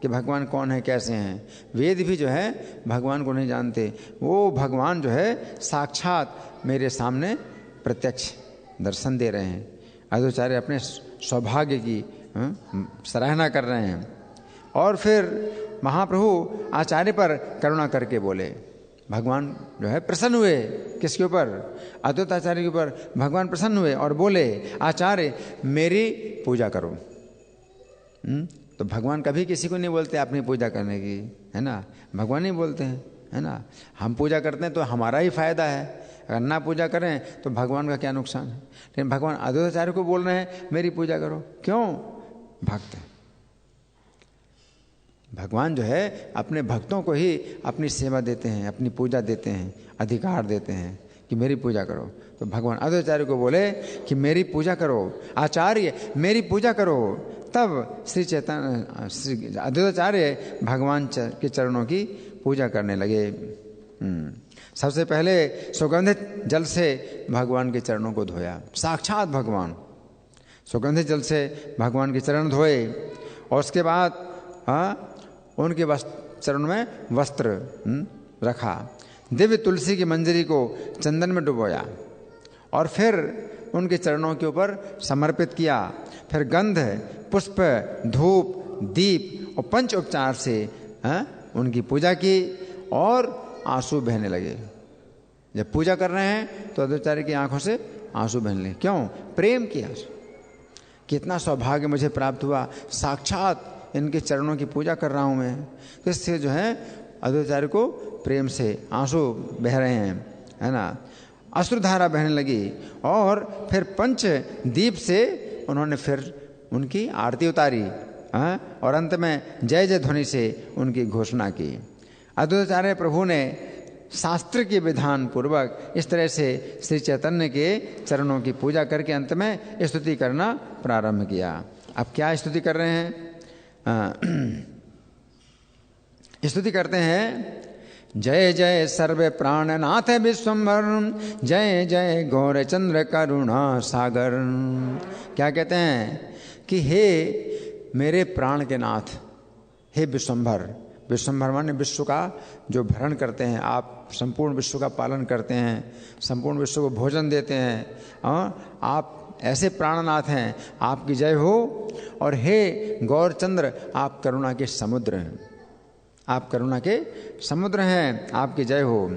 कि भगवान कौन है, कैसे हैं। वेद भी जो है भगवान को नहीं जानते, वो भगवान जो है साक्षात मेरे सामने प्रत्यक्ष दर्शन दे रहे हैं। अद्वैताचार्य अपने सौभाग्य की सराहना कर रहे हैं। और फिर महाप्रभु आचार्य पर करुणा करके बोले, भगवान जो है प्रसन्न हुए। किसके ऊपर? अद्वैताचार्य के ऊपर भगवान प्रसन्न हुए और बोले, आचार्य मेरी पूजा करो। तो भगवान कभी किसी को नहीं बोलते अपनी पूजा करने की, है ना, भगवान ही बोलते हैं, है ना। हम पूजा करते हैं तो हमारा ही फायदा है, अगर ना पूजा करें तो भगवान का क्या नुकसान है। लेकिन भगवान अद्वैताचार्य को बोल रहे हैं मेरी पूजा करो, क्यों? भक्त है। भगवान जो है अपने भक्तों को ही अपनी सेवा देते हैं, अपनी पूजा देते हैं, अधिकार देते हैं कि मेरी पूजा करो। तो भगवान अद्वैताचार्य को बोले कि मेरी पूजा करो, आचार्य मेरी पूजा करो। तब श्री चैतन्य श्री अद्वैताचार्य भगवान के चरणों की पूजा करने लगे। सबसे पहले सुगंधित जल से भगवान के चरणों को धोया। साक्षात भगवान सुगंधित जल से भगवान के चरण धोए और उसके बाद उनके चरण में वस्त्र रखा, दिव्य तुलसी की मंजरी को चंदन में डुबोया और फिर उनके चरणों के ऊपर समर्पित किया। फिर गंध, पुष्प, धूप, दीप और पंच उपचार से उनकी पूजा की और आंसू बहने लगे। जब पूजा कर रहे हैं तो अद्वैताचार्य की आंखों से आंसू बहने लगे। क्यों? प्रेम किया। कितना सौभाग्य मुझे प्राप्त हुआ, साक्षात इनके चरणों की पूजा कर रहा हूं मैं। तो इससे जो है अद्वैताचार्य को प्रेम से आंसू बह रहे हैं, है ना, अश्रुधारा बहने लगी। और फिर पंच दीप से उन्होंने फिर उनकी आरती उतारी और अंत में जय जय ध्वनि से उनकी घोषणा की। अद्वैताचार्य प्रभु ने शास्त्र के विधान पूर्वक इस तरह से श्री चैतन्य के चरणों की पूजा करके अंत में स्तुति करना प्रारंभ किया। अब क्या स्तुति कर रहे हैं? स्तुति करते हैं, जय जय सर्व प्राणनाथ विश्वम्भर, जय जय गौरचंद्र करुणा सागर। क्या कहते हैं कि हे मेरे प्राण के नाथ, हे विश्वम्भर। विश्वम्भर माने विश्व का जो भरण करते हैं, आप संपूर्ण विश्व का पालन करते हैं, संपूर्ण विश्व को भोजन देते हैं, आप ऐसे प्राणनाथ हैं, आपकी जय हो। और हे गौरचंद्र, आप करुणा के समुद्र हैं, आप करुणा के समुद्र हैं, आपकी जय हो।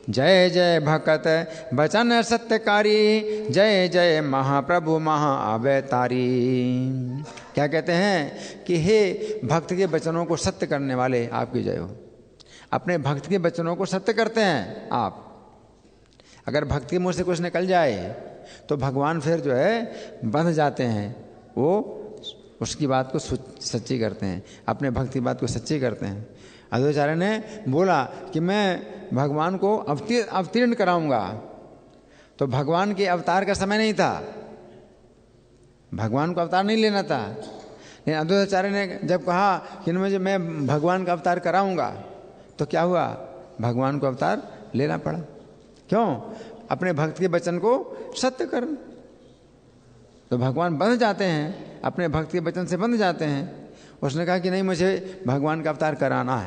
जय जय भक्त वचन सत्यकारी, जय जय महाप्रभु महाअवतारी। क्या कहते हैं कि हे भक्त के वचनों को सत्य करने वाले, आपकी जय हो। अपने भक्त के वचनों को सत्य करते हैं आप। अगर भक्त के मुँह से कुछ निकल जाए तो भगवान फिर जो है बंध जाते हैं, वो उसकी बात को सच्ची करते हैं, अपने भक्त की बात को सच्ची करते हैं। अद्वैताचार्य ने बोला कि मैं भगवान को अवतीर्ण कराऊंगा, तो भगवान के अवतार का समय नहीं था, भगवान को अवतार नहीं लेना था। लेकिन अद्वैताचार्य ने जब कहा कि मैं भगवान का अवतार कराऊंगा, तो क्या हुआ? भगवान को अवतार लेना पड़ा। क्यों? अपने भक्त के वचन को सत्य कर। तो भगवान बंध जाते हैं, अपने भक्त के वचन से बंध जाते हैं। उसने कहा कि नहीं, मुझे भगवान का अवतार कराना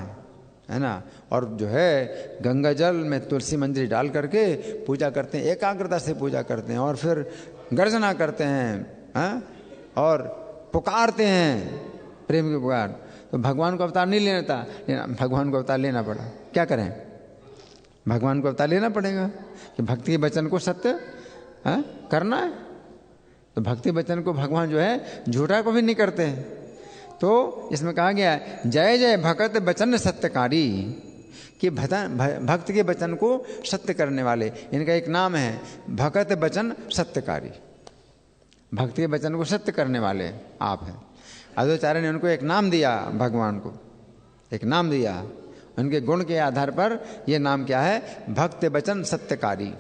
है ना। और जो है गंगा जल में तुलसी मंजरी डाल करके पूजा करते हैं, एकाग्रता से पूजा करते हैं और फिर गर्जना करते हैं और पुकारते हैं प्रेम की पुकार। तो भगवान को अवतार नहीं लेना था, भगवान को अवतार लेना पड़ा। क्या करें? भगवान को अवतार लेना पड़ेगा कि भक्ति के वचन को सत्य करना है। तो भक्ति वचन को भगवान जो है झूठा को भी नहीं करते हैं। तो इसमें कहा गया है जय जय भगत वचन सत्यकारी, कि भक्त के वचन को सत्य करने वाले, इनका एक नाम है भगत वचन सत्यकारी। भक्त के वचन को सत्य करने वाले आप हैं। अद्वैताचार्य ने उनको एक नाम दिया, भगवान को एक नाम दिया, उनके गुण के आधार पर यह नाम क्या है, भक्त वचन सत्यकारी।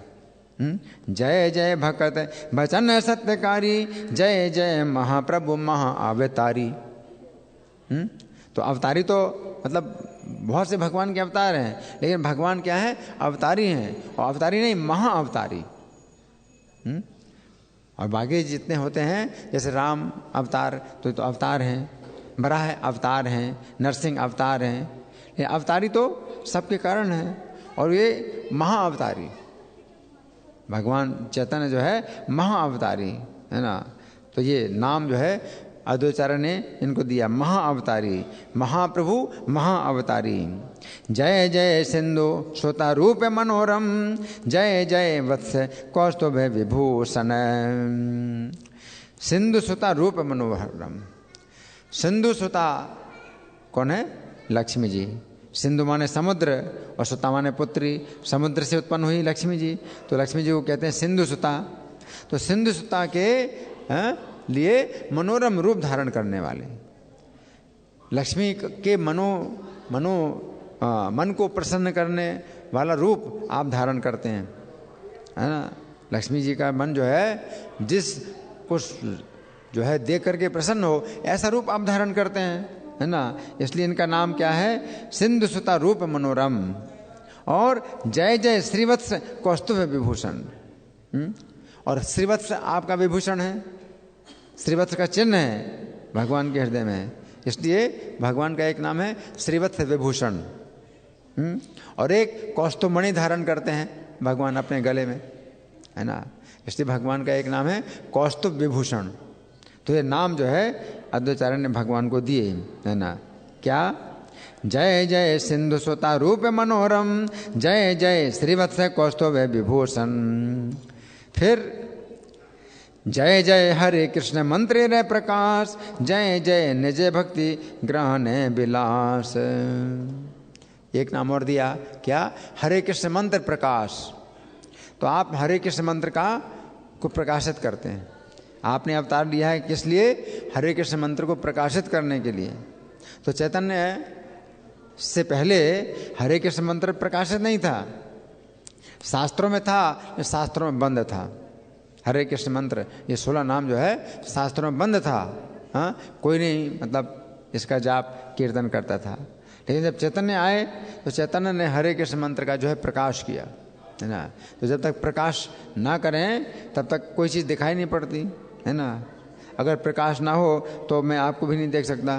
जय जय भगत वचन सत्यकारी, जय जय महाप्रभु महाअवतारी। तो अवतारी तो मतलब बहुत से भगवान के अवतार हैं, लेकिन भगवान क्या है, अवतारी हैं, और अवतारी नहीं महाअवतारी। और बाकी जितने होते हैं, जैसे राम अवतार तो अवतार हैं, बराह अवतार हैं, नरसिंह अवतार हैं, ये अवतारी तो सबके कारण हैं, और ये महाअवतारी भगवान चैतन्य जो है महाअवतारी है ना। तो ये नाम जो है अद्वैताचार्य ने इनको दिया, महाअवतारी, महाप्रभु महाअवतारी। जय जय सिंधु श्रोता रूप मनोरम, जय जय वत्स कौस्तुभ विभूषण। सिंधु सुता रूप मनोहरम। सिंधु सुता कौन है, लक्ष्मी जी। सिंधु माने समुद्र और सुता माने पुत्री, समुद्र से उत्पन्न हुई लक्ष्मी जी, तो लक्ष्मी जी को कहते हैं सिंधु सुता। तो सिंधु सुता के लिए मनोरम रूप धारण करने वाले, लक्ष्मी के मन को प्रसन्न करने वाला रूप आप धारण करते हैं, है ना। लक्ष्मी जी का मन जो है जिस कुछ जो है देख करके प्रसन्न हो, ऐसा रूप आप धारण करते हैं, है ना। इसलिए इनका नाम क्या है, सिंधु सुता रूप मनोरम। और जय जय श्रीवत्स कौस्तुभ विभूषण। और श्रीवत्स आपका विभूषण है, श्रीवत्स का चिन्ह है भगवान के हृदय में, इसलिए भगवान का एक नाम है श्रीवत्स विभूषण। और एक कौस्तुभमणि धारण करते हैं भगवान अपने गले में, है ना, इसलिए भगवान का एक नाम है कौस्तुभ विभूषण। तो ये नाम जो है अद्वैताचार्य ने भगवान को दिए, है ना। क्या, जय जय सिंधु सुता रूप मनोरम, जय जय श्रीवत्स कौस्तुभ विभूषण। फिर जय जय हरे कृष्ण मंत्र रे प्रकाश, जय जय निज भक्ति ग्रहण विलास। एक नाम और दिया, क्या, हरे कृष्ण मंत्र प्रकाश। तो आप हरे कृष्ण मंत्र को प्रकाशित करते हैं। आपने अवतार लिया है किस लिए, हरे कृष्ण मंत्र को प्रकाशित करने के लिए। तो चैतन्य से पहले हरे कृष्ण मंत्र प्रकाशित नहीं था, शास्त्रों में था, शास्त्रों में बंद था। हरे कृष्ण मंत्र ये 16 नाम जो है शास्त्रों में बंद था, हाँ, कोई नहीं मतलब इसका जाप कीर्तन करता था। लेकिन जब चैतन्य आए तो चैतन्य ने हरे कृष्ण मंत्र का जो है प्रकाश किया, है ना। तो जब तक प्रकाश ना करें तब तक कोई चीज़ दिखाई नहीं पड़ती, है ना। अगर प्रकाश ना हो तो मैं आपको भी नहीं देख सकता,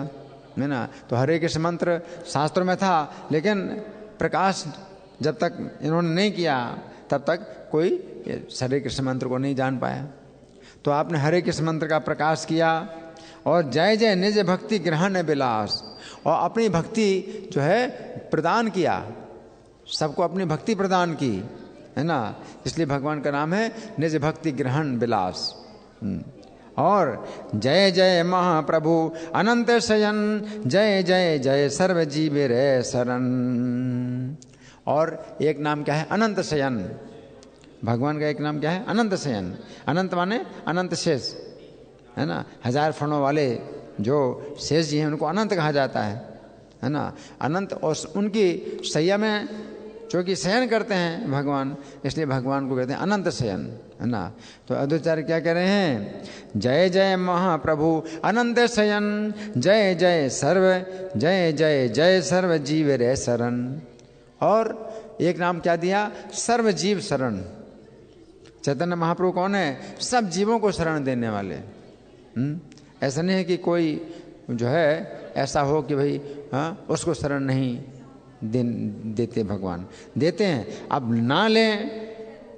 है ना। तो हरे कृष्ण मंत्र शास्त्रों में था, लेकिन प्रकाश जब तक इन्होंने नहीं किया तब तक कोई हरे कृष्ण मंत्र को नहीं जान पाया। तो आपने हरे कृष्ण मंत्र का प्रकाश किया, और जय जय निज भक्ति ग्रहण विलास, और अपनी भक्ति जो है प्रदान किया, सबको अपनी भक्ति प्रदान की, है ना। इसलिए भगवान का नाम है निज भक्ति ग्रहण विलास। और जय जय महाप्रभु अनंत शयन, जय जय जय सर्व जीव रे शरण। और एक नाम क्या है, अनंत शयन। भगवान का एक नाम क्या है, अनंत शयन। अनंत माने अनंत शेष, है ना। 1000 फणों वाले जो शेष जी हैं उनको अनंत कहा जाता है ना। अनंत, और उनकी शैया में चूँकि शयन करते हैं भगवान, इसलिए भगवान को कहते हैं अनंत शयन, है ना। तो अद्वैताचार्य क्या कह रहे हैं, जय जय महाप्रभु अनंत शयन, जय जय जय जय सर्व जीव रे शरण। और एक नाम क्या दिया, सर्व जीव शरण। चैतन्य महाप्रभु कौन है, सब जीवों को शरण देने वाले। ऐसा नहीं है कि कोई जो है ऐसा हो कि भाई हाँ उसको शरण नहीं देते, भगवान देते हैं। अब ना लें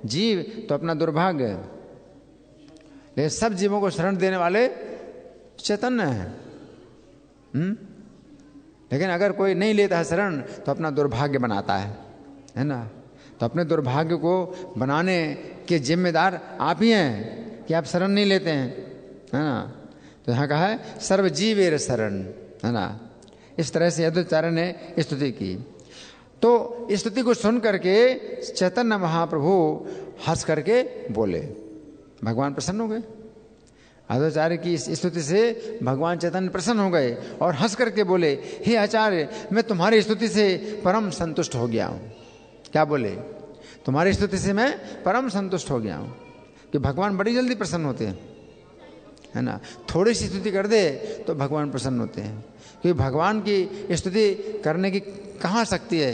जीव तो अपना दुर्भाग्य, लेकिन सब जीवों को शरण देने वाले चैतन्य हैं। लेकिन अगर कोई नहीं लेता है शरण तो अपना दुर्भाग्य बनाता है ना। तो अपने दुर्भाग्य को बनाने के जिम्मेदार आप ही हैं कि आप शरण नहीं लेते हैं, है ना। तो यहाँ कहा है सर्व जीवेर शरण, है ना। इस तरह से अद्वैताचार्य ने स्तुति की। तो स्तुति को सुन करके चैतन्य महाप्रभु हंस करके बोले, भगवान प्रसन्न हो गए। अद्वैताचार्य की इस स्तुति से भगवान चैतन्य प्रसन्न हो गए और हंस करके बोले, हे आचार्य, मैं तुम्हारी स्तुति से परम संतुष्ट हो गया हूँ। क्या बोले? तुम्हारी स्तुति से मैं परम संतुष्ट हो गया हूँ। कि भगवान बड़ी जल्दी प्रसन्न होते हैं, है ना। थोड़ी सी स्तुति कर दे तो भगवान प्रसन्न होते हैं, क्योंकि भगवान की स्तुति करने की कहाँ शक्ति है।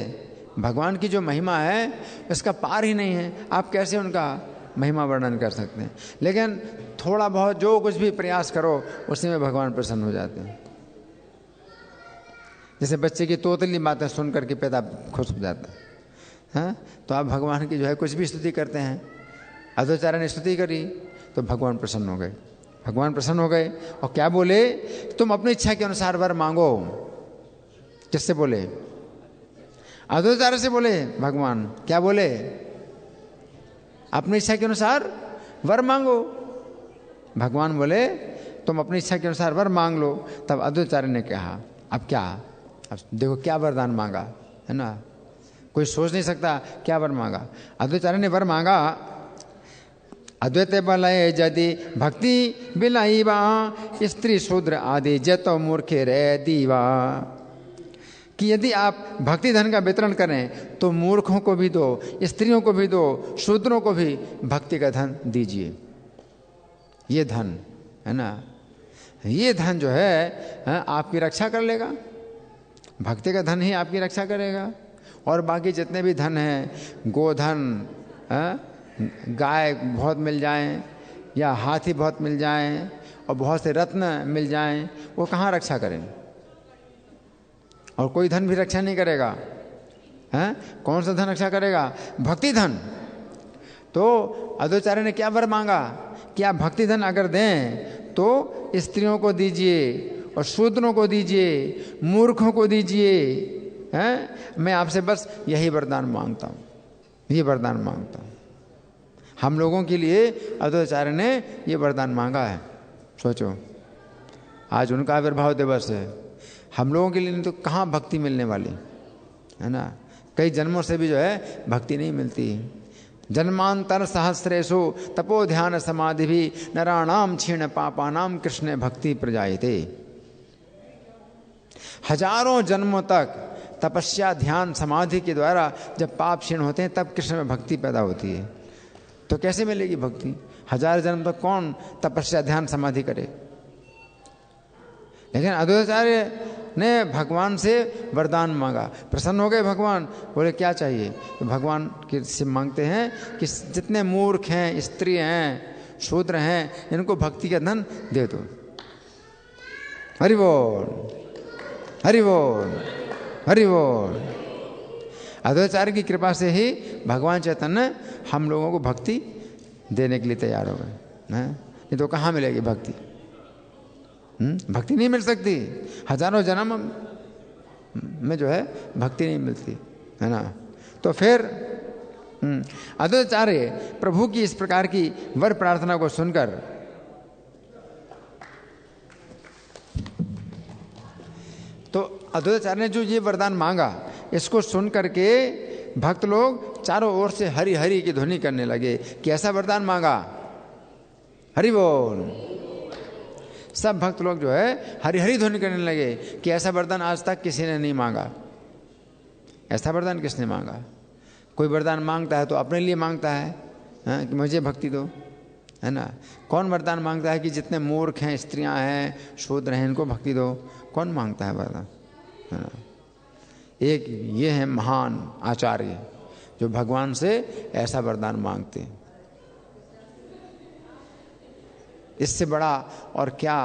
भगवान की जो महिमा है इसका पार ही नहीं है। आप कैसे उनका महिमा वर्णन कर सकते हैं। लेकिन थोड़ा बहुत जो कुछ भी प्रयास करो उसी में भगवान प्रसन्न हो जाते हैं। जैसे बच्चे की तोतली बातें सुन करके पिता खुश हो जाता है। तो आप भगवान की जो है कुछ भी स्तुति करते हैं। अद्वैताचार्य ने स्तुति करी तो भगवान प्रसन्न हो गए। भगवान प्रसन्न हो गए और क्या बोले? तुम अपनी इच्छा के अनुसार वर मांगो। किससे बोले? अद्वैताचार्य से बोले। भगवान क्या बोले? अपनी इच्छा के अनुसार वर मांगो। भगवान बोले तुम अपनी इच्छा के अनुसार वर मांग लो। तब अद्वैताचार्य ने कहा, अब क्या? अब देखो क्या वरदान मांगा, है ना। कोई सोच नहीं सकता क्या वर मांगा। अद्वैताचार्य ने वर मांगा, अद्वैत बलय यदि भक्ति बिलाईवा स्त्री शूद्र आदि जतो मूर्खे रे दीवा। कि यदि आप भक्ति धन का वितरण करें तो मूर्खों को भी दो, स्त्रियों को भी दो, शूद्रों को भी भक्ति का धन दीजिए। ये धन, है ना, ये धन जो है आपकी रक्षा कर लेगा। भक्ति का धन ही आपकी रक्षा करेगा। और बाकी जितने भी धन हैं, गोधन, गाय बहुत मिल जाएं या हाथी बहुत मिल जाएं और बहुत से रत्न मिल जाएं, वो कहाँ रक्षा करें? और कोई धन भी रक्षा नहीं करेगा। हैं? कौन सा धन रक्षा करेगा? भक्ति धन। तो अद्वैताचार्य ने क्या वर मांगा कि आप भक्ति धन अगर दें तो स्त्रियों को दीजिए और शूद्रों को दीजिए, मूर्खों को दीजिए। हैं? मैं आपसे बस यही वरदान मांगता हूँ, ये वरदान मांगता हूँ। हम लोगों के लिए अद्वैताचार्य ने ये वरदान मांगा है। सोचो, आज उनका आविर्भाव दिवस है। हम लोगों के लिए तो कहाँ भक्ति मिलने वाली, है ना। कई जन्मों से भी जो है भक्ति नहीं मिलती। जन्मांतर सहस्रेषु तपो ध्यान समाधि भी नराणाम क्षीण पापानाम कृष्ण भक्ति प्रजायते। हजारों जन्मों तक तपस्या ध्यान समाधि के द्वारा जब पाप क्षीण होते हैं तब कृष्ण में भक्ति पैदा होती है। तो कैसे मिलेगी भक्ति? हजार जन्म तक कौन तपस्या ध्यान समाधि करे? लेकिन अद्वैताचार्य ने भगवान से वरदान मांगा, प्रसन्न हो गए भगवान। बोले क्या चाहिए? तो भगवान के से मांगते हैं कि जितने मूर्ख हैं, स्त्री हैं, शूद्र हैं, इनको भक्ति का धन दे दो। हरि बोल, हरि बोल, हरि बोल। अद्वैताचार्य की कृपा से ही भगवान चैतन्य हम लोगों को भक्ति देने के लिए तैयार हो गए। नहीं तो कहाँ मिलेगी भक्ति? भक्ति नहीं मिल सकती। हजारों जन्म में जो है भक्ति नहीं मिलती, है ना। तो फिर अद्वैताचार्य प्रभु की इस प्रकार की वर प्रार्थना को सुनकर तो अद्वैताचार्य ने जो ये वरदान मांगा, इसको सुन करके भक्त लोग चारों ओर से हरि हरि की ध्वनि करने लगे कि ऐसा वरदान मांगा। हरि बोल। सब भक्त लोग जो है हरि हरि ध्वनि करने लगे कि ऐसा वरदान आज तक किसी ने नहीं मांगा। ऐसा वरदान किसने मांगा? कोई वरदान मांगता है तो अपने लिए मांगता है, कि मुझे भक्ति दो, है ना। कौन वरदान मांगता है कि जितने मूर्ख हैं, स्त्रियां हैं, शूद्र हैं, इनको भक्ति दो? कौन मांगता है वरदान, है ना। एक ये है महान आचार्य जो भगवान से ऐसा वरदान मांगते हैं। इससे बड़ा और क्या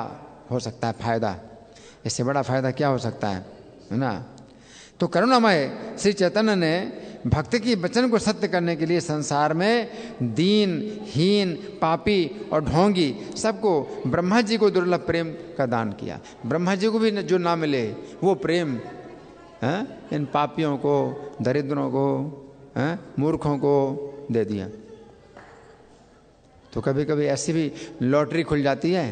हो सकता है फायदा? इससे बड़ा फायदा क्या हो सकता है ना। तो करुणामय श्री चैतन्य ने भक्त की वचन को सत्य करने के लिए संसार में दीन, हीन, पापी और ढोंगी सबको ब्रह्मा जी को दुर्लभ प्रेम का दान किया। ब्रह्मा जी को भी जो ना मिले वो प्रेम इन पापियों को, दरिद्रों को, मूर्खों को दे दिया। तो कभी कभी ऐसी भी लॉटरी खुल जाती है,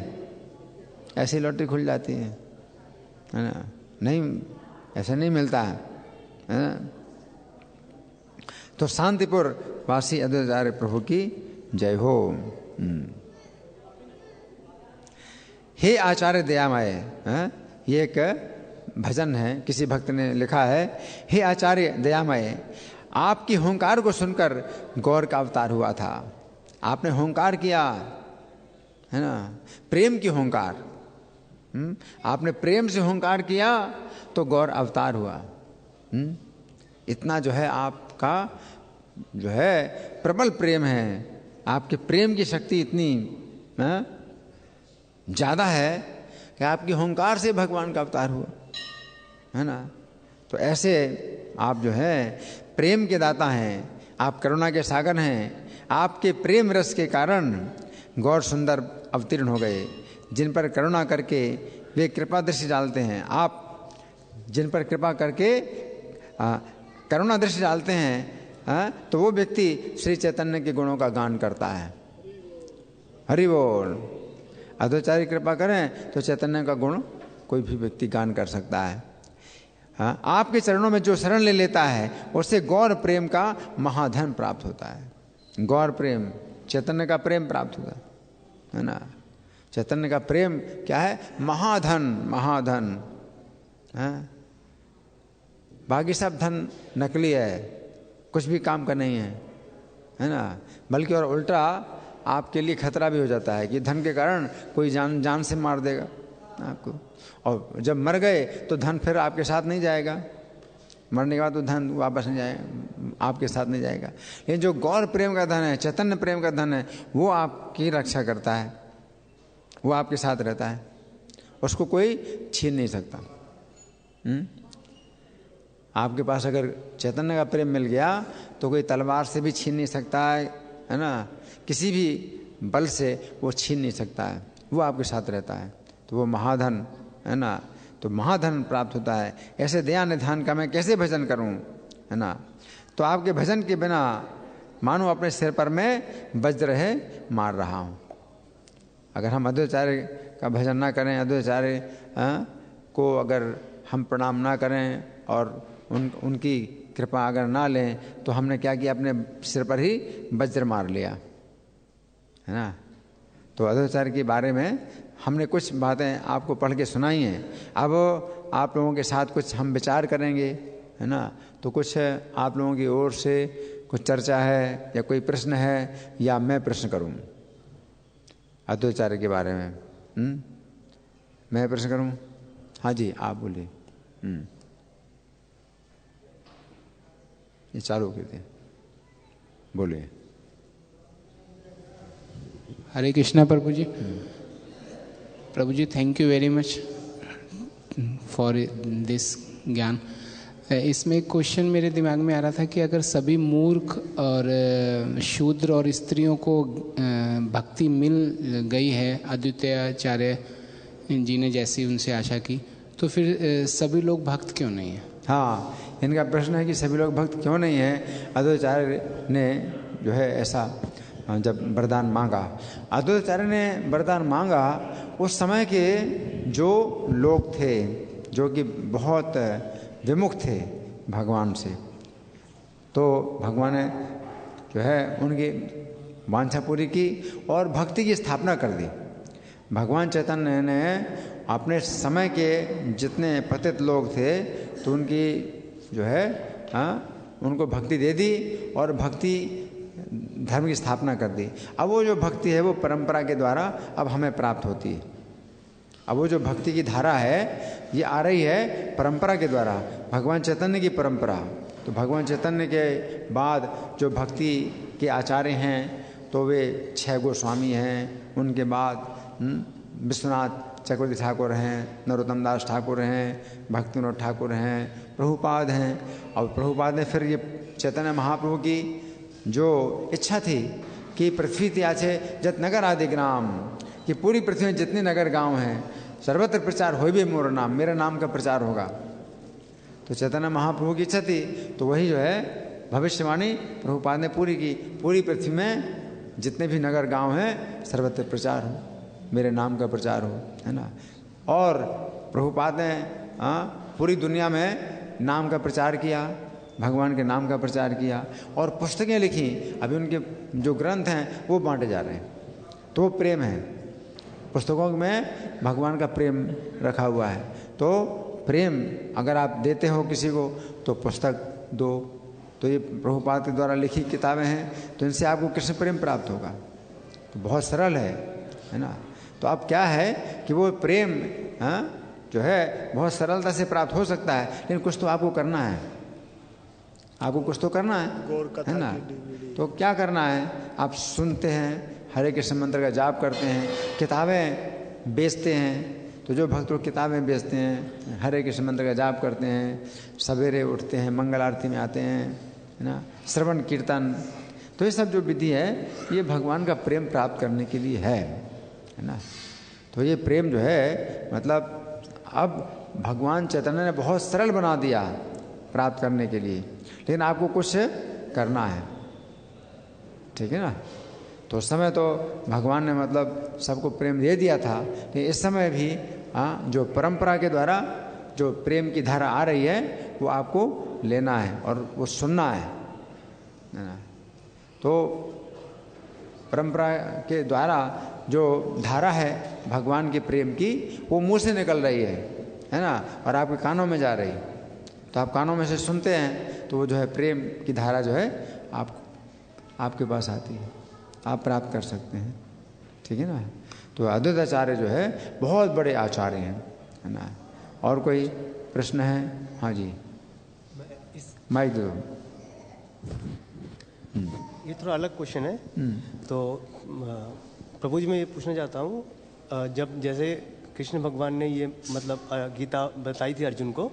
ऐसी लॉटरी खुल जाती है ना, नहीं, ऐसा नहीं मिलता है ना। तो शांतिपुर वासी अद्वैताचार्य प्रभु की जय हो। हे आचार्य दयामय, ये एक भजन है, किसी भक्त ने लिखा है, हे आचार्य दयामय, आपकी हुंकार को सुनकर गौर का अवतार हुआ था। आपने हुंकार किया, है ना, प्रेम की हुंकार, आपने प्रेम से हुंकार किया तो गौर अवतार हुआ। इतना जो है आपका जो है प्रबल प्रेम है, आपके प्रेम की शक्ति इतनी ज़्यादा है कि आपकी हुंकार से भगवान का अवतार हुआ, है ना। तो ऐसे आप जो है प्रेम के दाता हैं, आप करुणा के सागर हैं। आपके प्रेम रस के कारण गौर सुंदर अवतीर्ण हो गए, जिन पर करुणा करके वे कृपा दृष्टि डालते हैं। आप जिन पर कृपा करके करुणा दृष्टि डालते हैं, तो वो व्यक्ति श्री चैतन्य के गुणों का गान करता है। हरि बोल। अद्वैताचार्य कृपा करें तो चैतन्य का गुण कोई भी व्यक्ति गान कर सकता है। आपके चरणों में जो शरण ले लेता है उससे गौर प्रेम का महाधन प्राप्त होता है। गौर प्रेम, चैतन्य का प्रेम प्राप्त होता है ना। चैतन्य का प्रेम क्या है? महाधन, महाधन है। बाकी सब धन नकली है, कुछ भी काम का नहीं है ना। बल्कि और उल्टा आपके लिए खतरा भी हो जाता है कि धन के कारण कोई जान से मार देगा आपको, और जब मर गए तो धन फिर आपके साथ नहीं जाएगा। मरने के बाद तो धन वापस नहीं जाएगा, आपके साथ नहीं जाएगा। लेकिन जो गौर प्रेम का धन है, चैतन्य प्रेम का धन है, वो आपकी रक्षा करता है, वो आपके साथ रहता है, उसको कोई छीन नहीं सकता। आपके पास अगर चैतन्य का प्रेम मिल गया तो कोई तलवार से भी छीन नहीं सकता है ना, किसी भी बल से वो छीन नहीं सकता है, वो आपके साथ रहता है। तो वो महाधन है ना, तो महाधन प्राप्त होता है। ऐसे दया निधान का मैं कैसे भजन करूं, है ना। तो आपके भजन के बिना मानो अपने सिर पर मैं वज्र है मार रहा हूं। अगर हम अद्वैताचार्य का भजन ना करें, अद्वैताचार्य को अगर हम प्रणाम ना करें और उनकी कृपा अगर ना लें तो हमने क्या किया, अपने सिर पर ही वज्र मार लिया, है ना। तो अद्वैताचार्य के बारे में हमने कुछ बातें आपको पढ़ के सुनाई हैं। अब आप लोगों के साथ कुछ हम विचार करेंगे, है ना। तो कुछ आप लोगों की ओर से कुछ चर्चा है या कोई प्रश्न है, या मैं प्रश्न करूं अद्वैताचार्य के बारे में। मैं प्रश्न करूं? हाँ जी, आप बोलिए। ये चालू कर दें, बोलिए। Hare Krishna Prabhu ji. Prabhu ji, thank you very much for this gyan. इसमें एक क्वेश्चन मेरे दिमाग में आ रहा था कि अगर सभी मूर्ख और शूद्र और स्त्रियों को भक्ति मिल गई है अद्वैताचार्य जी ने जैसी उनसे आशा की, तो फिर सभी लोग भक्त क्यों नहीं है? हाँ, इनका प्रश्न है कि सभी लोग भक्त क्यों नहीं है। अद्वैताचार्य ने जो है ऐसा जब वरदान मांगा, अद्वैताचार्य ने वरदान मांगा, उस समय के जो लोग थे जो कि बहुत विमुख थे भगवान से, तो भगवान ने जो है उनकी वांछा पूरी की और भक्ति की स्थापना कर दी। भगवान चैतन्य ने अपने समय के जितने पतित लोग थे तो उनकी जो है उनको भक्ति दे दी और भक्ति धर्म की स्थापना कर दी। अब वो जो भक्ति है वो परंपरा के द्वारा अब हमें प्राप्त होती है। अब वो जो भक्ति की धारा है ये आ रही है परंपरा के द्वारा, भगवान चैतन्य की परंपरा। तो भगवान चैतन्य के बाद जो भक्ति के आचार्य हैं तो वे 6 गोस्वामी हैं, उनके बाद विश्वनाथ चक्रवर्ती ठाकुर हैं, नरोत्तम दास ठाकुर हैं, भक्तिविनोद ठाकुर हैं, प्रभुपाद हैं। और प्रभुपाद ने फिर ये चैतन्य महाप्रभु की जो इच्छा थी कि पृथ्वी त्याचे जत नगर आदि ग्राम, कि पूरी पृथ्वी में जितने नगर गांव हैं सर्वत्र प्रचार हो भी मोर नाम, मेरे नाम का प्रचार होगा। तो चैतन्य महाप्रभु की इच्छा थी, तो वही जो है भविष्यवाणी प्रभुपाद ने पूरी की, पूरी पृथ्वी में जितने भी नगर गांव हैं सर्वत्र प्रचार हो, मेरे नाम का प्रचार हो, है ना। और प्रभुपाद ने पूरी दुनिया में नाम का प्रचार किया, भगवान के नाम का प्रचार किया और पुस्तकें लिखी। अभी उनके जो ग्रंथ हैं वो बांटे जा रहे हैं। तो प्रेम है, पुस्तकों में भगवान का प्रेम रखा हुआ है। तो प्रेम अगर आप देते हो किसी को तो पुस्तक दो। तो ये प्रभुपाद के द्वारा लिखी किताबें हैं, तो इनसे आपको कृष्ण प्रेम प्राप्त होगा। तो बहुत सरल है ना। तो अब क्या है कि वो प्रेम जो है बहुत सरलता से प्राप्त हो सकता है, लेकिन कुछ तो आपको करना है, आपको कुछ तो करना है ना। तो क्या करना है, आप सुनते हैं, हरे कृष्ण मंत्र का जाप करते हैं, किताबें बेचते हैं। तो जो भक्त लोग किताबें बेचते हैं, हरे कृष्ण मंत्र का जाप करते हैं, सवेरे उठते हैं, मंगल आरती में आते हैं, है ना, श्रवण कीर्तन, तो ये सब जो विधि है ये भगवान का प्रेम प्राप्त करने के लिए है ना। तो ये प्रेम जो है मतलब अब भगवान चैतन्य ने बहुत सरल बना दिया प्राप्त करने के लिए, लेकिन आपको कुछ करना है, ठीक है ना। तो उस समय तो भगवान ने मतलब सबको प्रेम दे दिया था, लेकिन इस समय भी जो परंपरा के द्वारा जो प्रेम की धारा आ रही है वो आपको लेना है और वो सुनना है ना। तो परंपरा के द्वारा जो धारा है भगवान के प्रेम की वो मुंह से निकल रही है ना, और आपके कानों में जा रही। तो आप कानों में से सुनते हैं तो वो जो है प्रेम की धारा जो है आपके पास आती है, आप प्राप्त कर सकते हैं, ठीक है ना। तो अद्वैत आचार्य जो है बहुत बड़े आचार्य हैं, है ना। और कोई प्रश्न है? हाँ जी, माइक दो। ये थोड़ा अलग क्वेश्चन है। तो प्रभु जी मैं ये पूछना चाहता हूँ, जब जैसे कृष्ण भगवान ने ये मतलब गीता बताई थी अर्जुन को,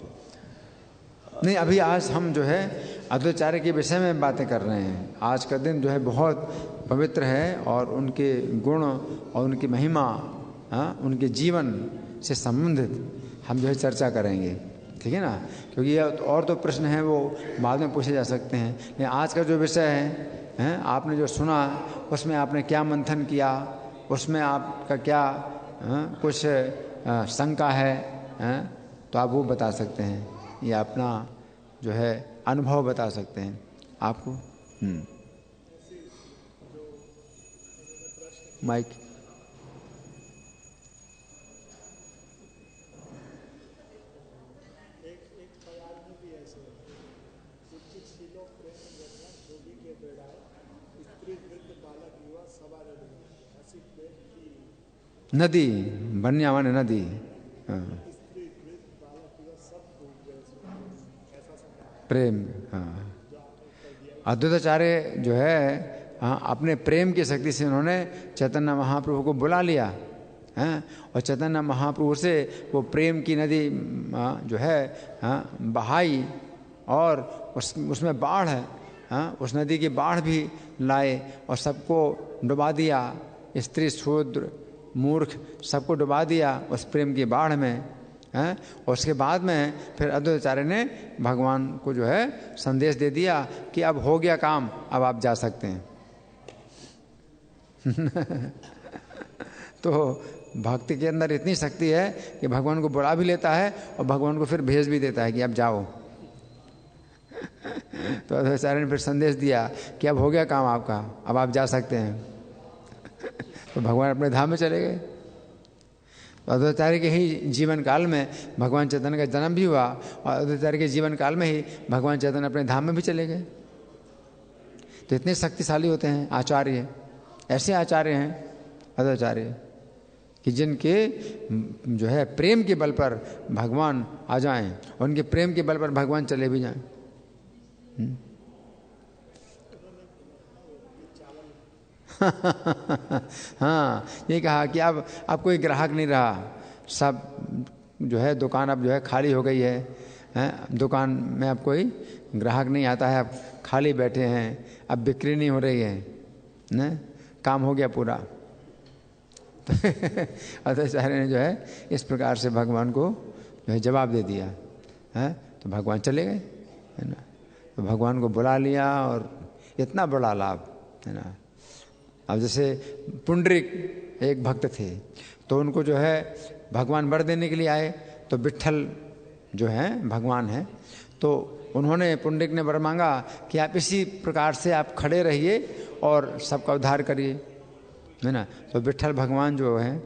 नहीं अभी आज हम जो है अद्वैताचार्य के विषय में बातें कर रहे हैं। आज का दिन जो है बहुत पवित्र है और उनके गुण और उनकी महिमा, उनके जीवन से संबंधित हम जो है चर्चा करेंगे, ठीक है ना। क्योंकि ये और तो प्रश्न हैं वो बाद में पूछे जा सकते हैं, लेकिन आज का जो विषय है आपने जो सुना उसमें आपने क्या मंथन किया, उसमें आपका क्या कुछ शंका है, तो आप वो बता सकते हैं, या अपना जो है अनुभव बता सकते हैं आपको। माइक। नदी बन्या माने नदी, प्रेम। अद्वैताचार्य जो है अपने प्रेम की शक्ति से उन्होंने चैतन्य महाप्रभु को बुला लिया हैं, और चैतन्य महाप्रभु से वो प्रेम की नदी जो है बहाई, और उसमें बाढ़ है, उस नदी की बाढ़ भी लाए और सबको डुबा दिया, स्त्री शूद्र मूर्ख सबको डुबा दिया उस प्रेम की बाढ़ में। और उसके बाद में फिर अद्वैताचार्य ने भगवान को जो है संदेश दे दिया कि अब हो गया काम, अब आप जा सकते हैं। तो भक्ति के अंदर इतनी शक्ति है कि भगवान को बुला भी लेता है और भगवान को फिर भेज भी देता है कि अब जाओ। तो अद्वैताचार्य ने फिर संदेश दिया कि अब हो गया काम आपका, अब आप जा सकते हैं। तो भगवान अपने धाम में चले गए। तो अद्वैताचार्य के ही जीवन काल में भगवान चैतन्य का जन्म भी हुआ, और अद्वैताचार्य के जीवन काल में ही भगवान चैतन्य अपने धाम में भी चले गए। तो इतने शक्तिशाली होते हैं आचार्य, ऐसे आचार्य हैं अद्वैताचार्य कि जिनके जो है प्रेम के बल पर भगवान आ जाएं, उनके प्रेम के बल पर भगवान चले भी जाएं। हाँ, ये कहा कि अब कोई ग्राहक नहीं रहा, सब जो है दुकान अब जो है खाली हो गई है, दुकान में अब कोई ग्राहक नहीं आता है, अब खाली बैठे हैं, अब बिक्री नहीं हो रही है, न काम हो गया पूरा। तो अद्वैताचार्य ने जो है इस प्रकार से भगवान को जो है जवाब दे दिया है, तो भगवान चले गए, है ना। तो भगवान को बुला लिया और इतना बड़ा लाभ, है ना। अब जैसे पुंडरीक एक भक्त थे, तो उनको जो है भगवान वर देने के लिए आए, तो विट्ठल जो हैं भगवान हैं, तो उन्होंने पुंडरीक ने वर मांगा कि आप इसी प्रकार से आप खड़े रहिए और सबका उद्धार करिए, है ना। तो विट्ठल भगवान जो है,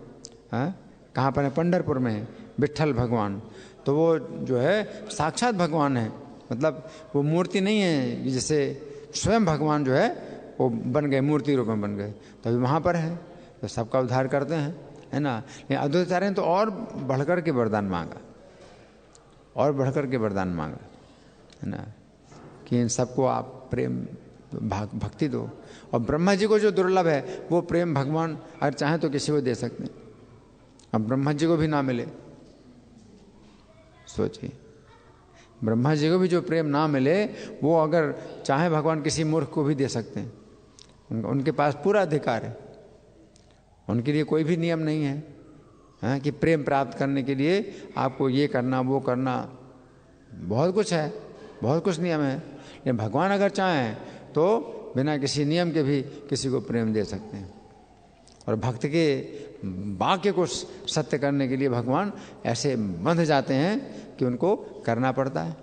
कहाँ पर है, पंढरपुर में है विट्ठल भगवान। तो वो जो है साक्षात भगवान है, मतलब वो मूर्ति नहीं है, जैसे स्वयं भगवान जो है वो बन गए, मूर्ति रूप में बन गए, तो अभी वहाँ पर है, तो सबका उद्धार करते हैं, है ना। लेकिन अद्वैताचार्य ने तो और बढ़कर के वरदान मांगा, और बढ़कर के वरदान मांगा, है ना, कि इन सबको आप प्रेम भक्ति दो। और ब्रह्मा जी को जो दुर्लभ है वो प्रेम भगवान अगर चाहें तो किसी को दे सकते हैं, अब ब्रह्मा जी को भी ना मिले, सोचिए, ब्रह्मा जी को भी जो प्रेम ना मिले वो अगर चाहे भगवान किसी मूर्ख को भी दे सकते हैं, उनके पास पूरा अधिकार है, उनके लिए कोई भी नियम नहीं है, कि प्रेम प्राप्त करने के लिए आपको ये करना वो करना, बहुत कुछ है, बहुत कुछ नियम है। लेकिन भगवान अगर चाहें तो बिना किसी नियम के भी किसी को प्रेम दे सकते हैं। और भक्त के वाक्य को सत्य करने के लिए भगवान ऐसे बंध जाते हैं कि उनको करना पड़ता है,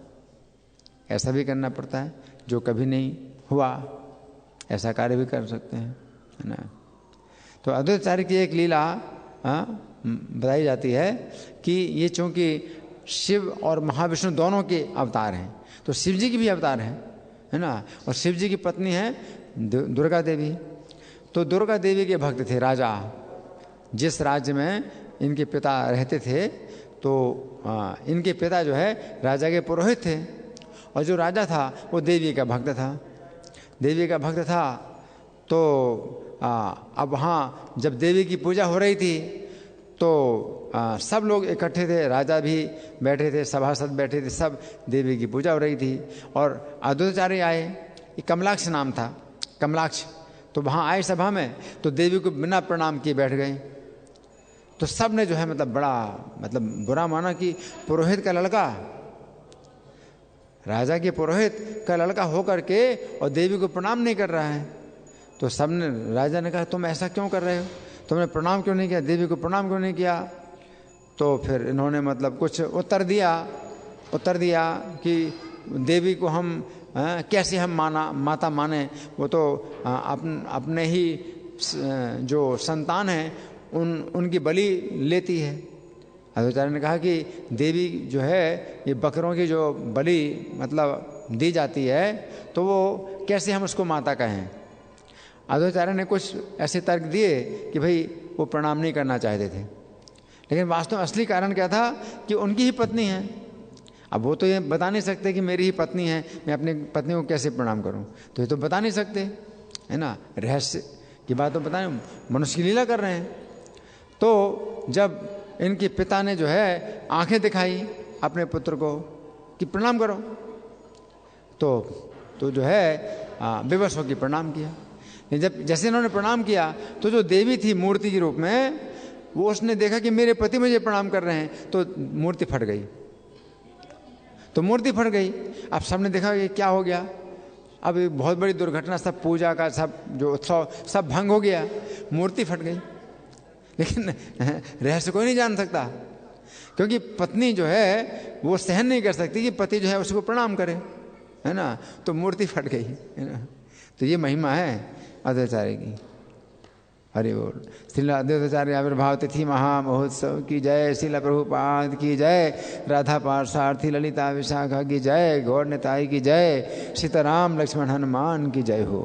ऐसा भी करना पड़ता है, जो कभी नहीं हुआ ऐसा कार्य भी कर सकते हैं, है ना। तो अद्वैताचार्य की एक लीला बताई जाती है कि ये चूँकि शिव और महाविष्णु दोनों के अवतार हैं, तो शिव जी की भी अवतार है ना, और शिव जी की पत्नी है दुर्गा देवी। तो दुर्गा देवी के भक्त थे राजा, जिस राज्य में इनके पिता रहते थे, तो इनके पिता जो है राजा के पुरोहित थे, और जो राजा था वो देवी का भक्त था, देवी का भक्त था। तो अब वहाँ जब देवी की पूजा हो रही थी तो सब लोग इकट्ठे थे, राजा भी बैठे थे, सभासद बैठे थे, सब देवी की पूजा हो रही थी। और अद्वैताचार्य आए, ये कमलाक्ष नाम था, कमलाक्ष, तो वहाँ आए सभा में, तो देवी को बिना प्रणाम किए बैठ गए। तो सब ने जो है मतलब बड़ा मतलब बुरा माना कि पुरोहित का लड़का, राजा के पुरोहित का लड़का होकर के और देवी को प्रणाम नहीं कर रहा है। तो सब ने, राजा ने कहा तुम ऐसा क्यों कर रहे हो, तुमने प्रणाम क्यों नहीं किया, देवी को प्रणाम क्यों नहीं किया। तो फिर इन्होंने मतलब कुछ उत्तर दिया कि देवी को हम कैसे हम माता माने, वो तो अपने ही जो संतान है उनकी बलि लेती है। अद्वैताचार्य ने कहा कि देवी जो है ये बकरों की जो बलि मतलब दी जाती है, तो वो कैसे हम उसको माता कहें। अद्वैताचार्य ने कुछ ऐसे तर्क दिए कि भाई वो प्रणाम नहीं करना चाहते थे, लेकिन वास्तव में असली कारण क्या था कि उनकी ही पत्नी है। अब वो तो ये बता नहीं सकते कि मेरी ही पत्नी है, मैं अपनी पत्नी को कैसे प्रणाम करूं, तो ये तो बता नहीं सकते, है ना, रहस्य की बात तो बता नहीं, मनुष्य की लीला कर रहे हैं। तो जब इनके पिता ने जो है आंखें दिखाई अपने पुत्र को कि प्रणाम करो, तो जो है विवश होकर प्रणाम किया। जब जैसे इन्होंने प्रणाम किया तो जो देवी थी मूर्ति के रूप में, वो उसने देखा कि मेरे पति मुझे प्रणाम कर रहे हैं, तो मूर्ति फट गई, तो मूर्ति फट गई। अब सबने देखा कि क्या हो गया, अब एक बहुत बड़ी दुर्घटना, सब पूजा का सब जो उत्सव सब भंग हो गया, मूर्ति फट गई। लेकिन रहस्य कोई नहीं जान सकता, क्योंकि पत्नी जो है वो सहन नहीं कर सकती कि पति जो है उसको प्रणाम करे, है ना, तो मूर्ति फट गई, है ना। तो ये महिमा है अद्वैताचार्य की। हरि बोल। श्रील अद्वैताचार्य आविर्भाव तिथि महामहोत्सव की जय। श्रील प्रभुपाद की जय। राधा पार्षार्थी ललिता विशाखा की जय। गौर निताई की जय। सीताराम लक्ष्मण हनुमान की जय हो।